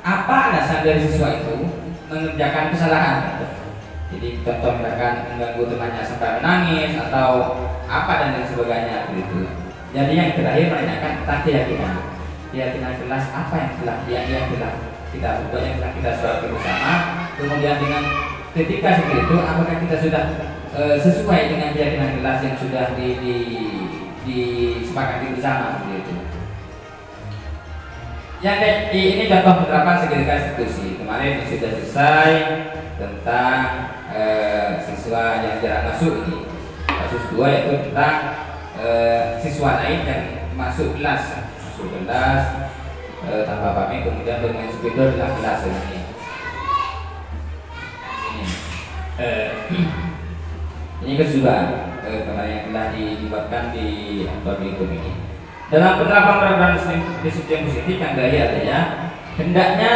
apa alasan dari siswa itu mengerjakan kesalahan. Jadi contoh misalkan mengganggu temannya sampai menangis atau apa dan lain sebagainya begitu. Jadi yang terakhir menanyakan tentang keyakinan kelas apa yang telah kita buat, yang telah kita sepakati bersama. Kemudian dengan ketika seperti itu apakah kita sudah sesuai dengan keyakinan kelas yang sudah disepakati bersama begitu. Yang ini contoh penerapan segitiga institusi. Kemarin sudah selesai tentang siswa yang jarang masuk ini. Kasus 2 yaitu tentang siswa lain yang masuk kelas tanpa pamit kemudian bermain sepeda dalam kelas ini. Ini kedua kemarin yang telah dibuatkan di berikut ini. Dalam penerapan disiplin positif yang terakhir adalah hendaknya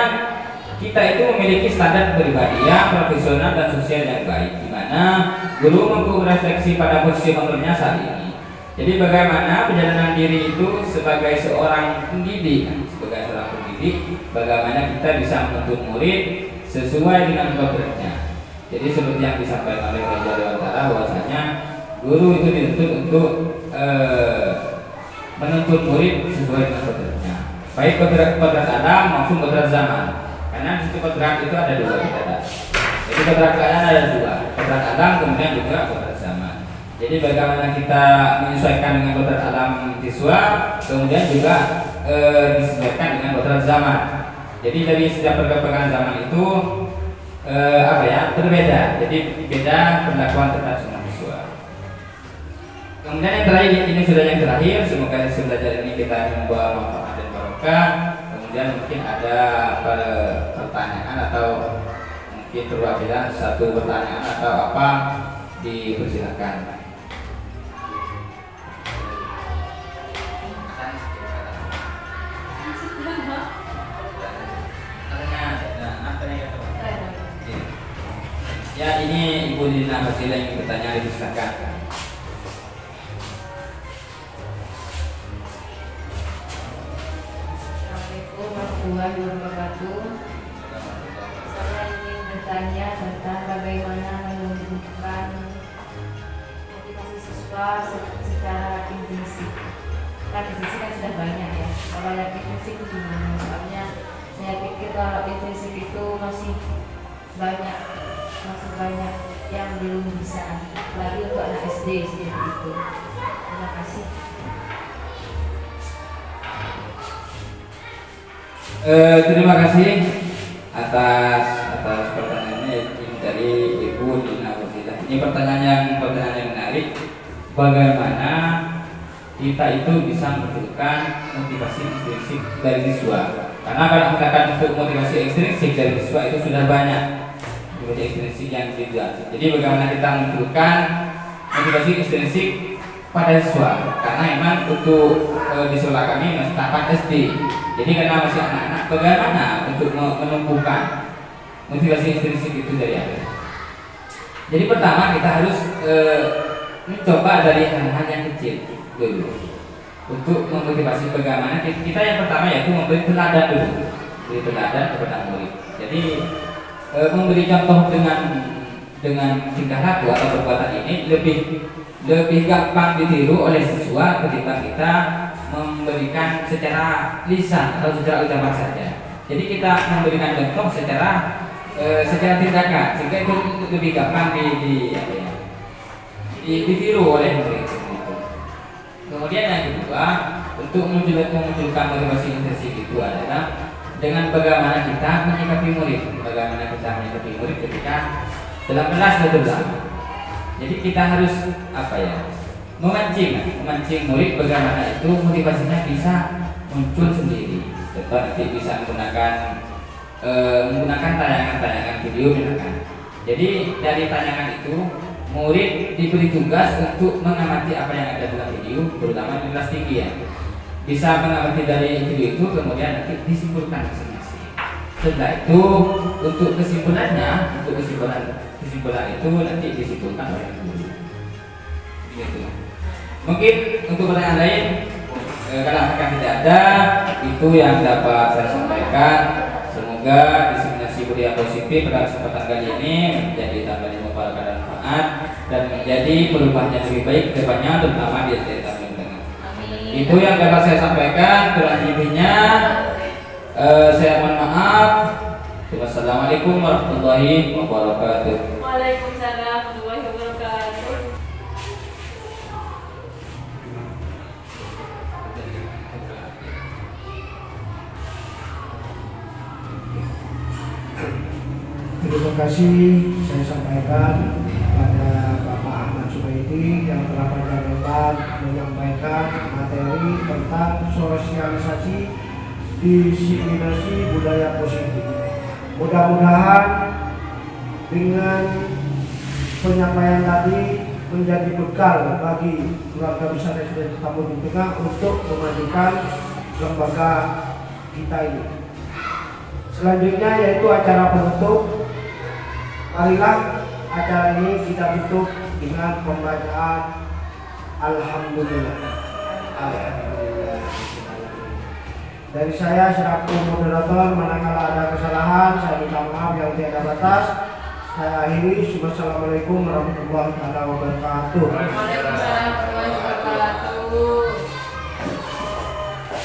kita itu memiliki standar kepribadian, profesional dan sosial yang baik, di mana guru mampu berefleksi pada posisi menurutnya saat ini. Jadi bagaimana perjalanan diri itu sebagai seorang pendidik, bagaimana kita bisa menuntut murid sesuai dengan kodratnya. Jadi seperti yang disampaikan oleh Raja Dewantara bahwasanya guru itu dituntut untuk menuntut murid sesuai dengan kodratnya, baik kodrat alam maupun kodrat zaman. Karena di situ kodrat itu ada dua kita. Jadi kodrat keadaan ada dua, kodrat alam kemudian juga kodrat zaman. Jadi bagaimana kita menyesuaikan dengan kodrat alam siswa, kemudian juga disesuaikan dengan kodrat zaman. Jadi dari setiap perkembangan zaman itu berbeda. Jadi beda perlakuan terhadap semua siswa. Kemudian yang terakhir, ini sudah yang terakhir. Semoga hasil belajar ini kita membawa manfaat dan barokah. Kemudian mungkin ada pertanyaan atau mungkin perwakilan satu pertanyaan atau apa, dipersilakan. Ya, ini Ibu Dina Basila yang bertanya, dipersilakan. Assalamualaikum warahmatullahi wabarakatuh. Saya ingin bertanya tentang bagaimana menumbuhkan motivasi siswa secara intrinsik. Kan intrinsik kan sudah banyak ya. Kalau yang intrinsik gimana? Soalnya saya pikir kalau intrinsik itu masih banyak yang belum bisa. Lagi untuk anak SD seperti itu. Terima kasih. Terima kasih atas pertanyaannya dari Ibu Dina Basila. Ini pertanyaan yang menarik. Bagaimana kita itu bisa menentukan motivasi intrinsik dari siswa? Karena kalau mengatakan untuk motivasi ekstrinsik dari siswa itu sudah banyak motivasi ekstrinsik yang tidak. Jadi bagaimana kita menentukan motivasi ekstrinsik pada siswa? Karena memang untuk di sekolah kami masih tahapan SD. Jadi karena masih anak-anak, bagaimana untuk menumbuhkan motivasi intrinsik itu dari apa? Jadi pertama kita harus mencoba dari hal-hal yang kecil dulu untuk memotivasi. Bagaimana kita yang pertama yaitu memberi teladan dulu, beri teladan kepada murid. Jadi memberi contoh dengan tingkah laku atau perbuatan ini lebih gampang ditiru oleh siswa ketika kita memberikan secara lisan atau secara ucapan saja. Jadi kita memberikan contoh secara tindakan, sehingga itu lebih gampang ditiru oleh murid. Kemudian yang kedua, untuk memunculkan motivasi intrinsik itu adalah dengan bagaimana kita menyikapi murid, ketika dalam kelas betul-betul. Jadi kita harus memancing murid bagaimana itu motivasinya bisa muncul sendiri. Contoh nanti bisa menggunakan tayangan video misalkan. Jadi dari tayangan itu murid diberi tugas untuk mengamati apa yang ada dalam video, terutama di kelas tinggi ya. Bisa mengamati dari video itu, kemudian nanti disimpulkan masing-masing. Setelah itu untuk kesimpulan itu nanti disimpulkan oleh guru. Gitu. Mungkin untuk pertanyaan lain, kalau akan tidak ada, itu yang dapat saya sampaikan. Semoga diseminasi budaya positif pada kesempatan kali ini menjadi tambah ilmu barokah dan manfaat dan menjadi perubahan yang lebih baik ke depannya, terutama di SD Tamrin Tengah. Itu yang dapat saya sampaikan. Kurang lebihnya saya mohon maaf. Wassalamualaikum warahmatullahi wabarakatuh. Waalaikumsalam warahmatullahi wabarakatuh. Terima kasih saya sampaikan pada Bapak Ahmad Subaidi yang telah berkenan menyampaikan materi tentang sosialisasi diseminasi budaya positif. Mudah-mudahan dengan penyampaian tadi menjadi bekal bagi keluarga besar SD Tamrin Tengah untuk memajukan lembaga kita ini. Selanjutnya yaitu acara penutup. Marilah acara ini kita tutup dengan pembacaan Alhamdulillah. Alhamdulillah. Dari saya selaku moderator, manakala ada kesalahan saya minta maaf yang tiada batas. Saya akhiri. Wassalamualaikum warahmatullahi wabarakatuh. Waalaikumsalam warahmatullahi wabarakatuh.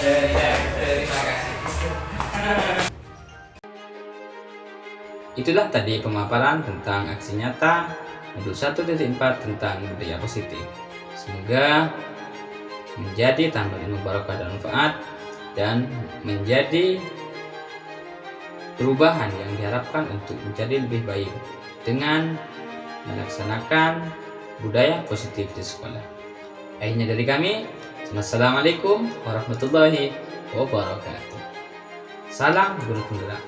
Terima kasih. Itulah tadi pemaparan tentang aksi nyata modul 1.4 tentang budaya positif. Semoga menjadi tambah ilmu barokah dan manfaat dan menjadi perubahan yang diharapkan untuk menjadi lebih baik dengan melaksanakan budaya positif di sekolah. Akhirnya dari kami, Assalamualaikum warahmatullahi wabarakatuh. Salam guru penggerak.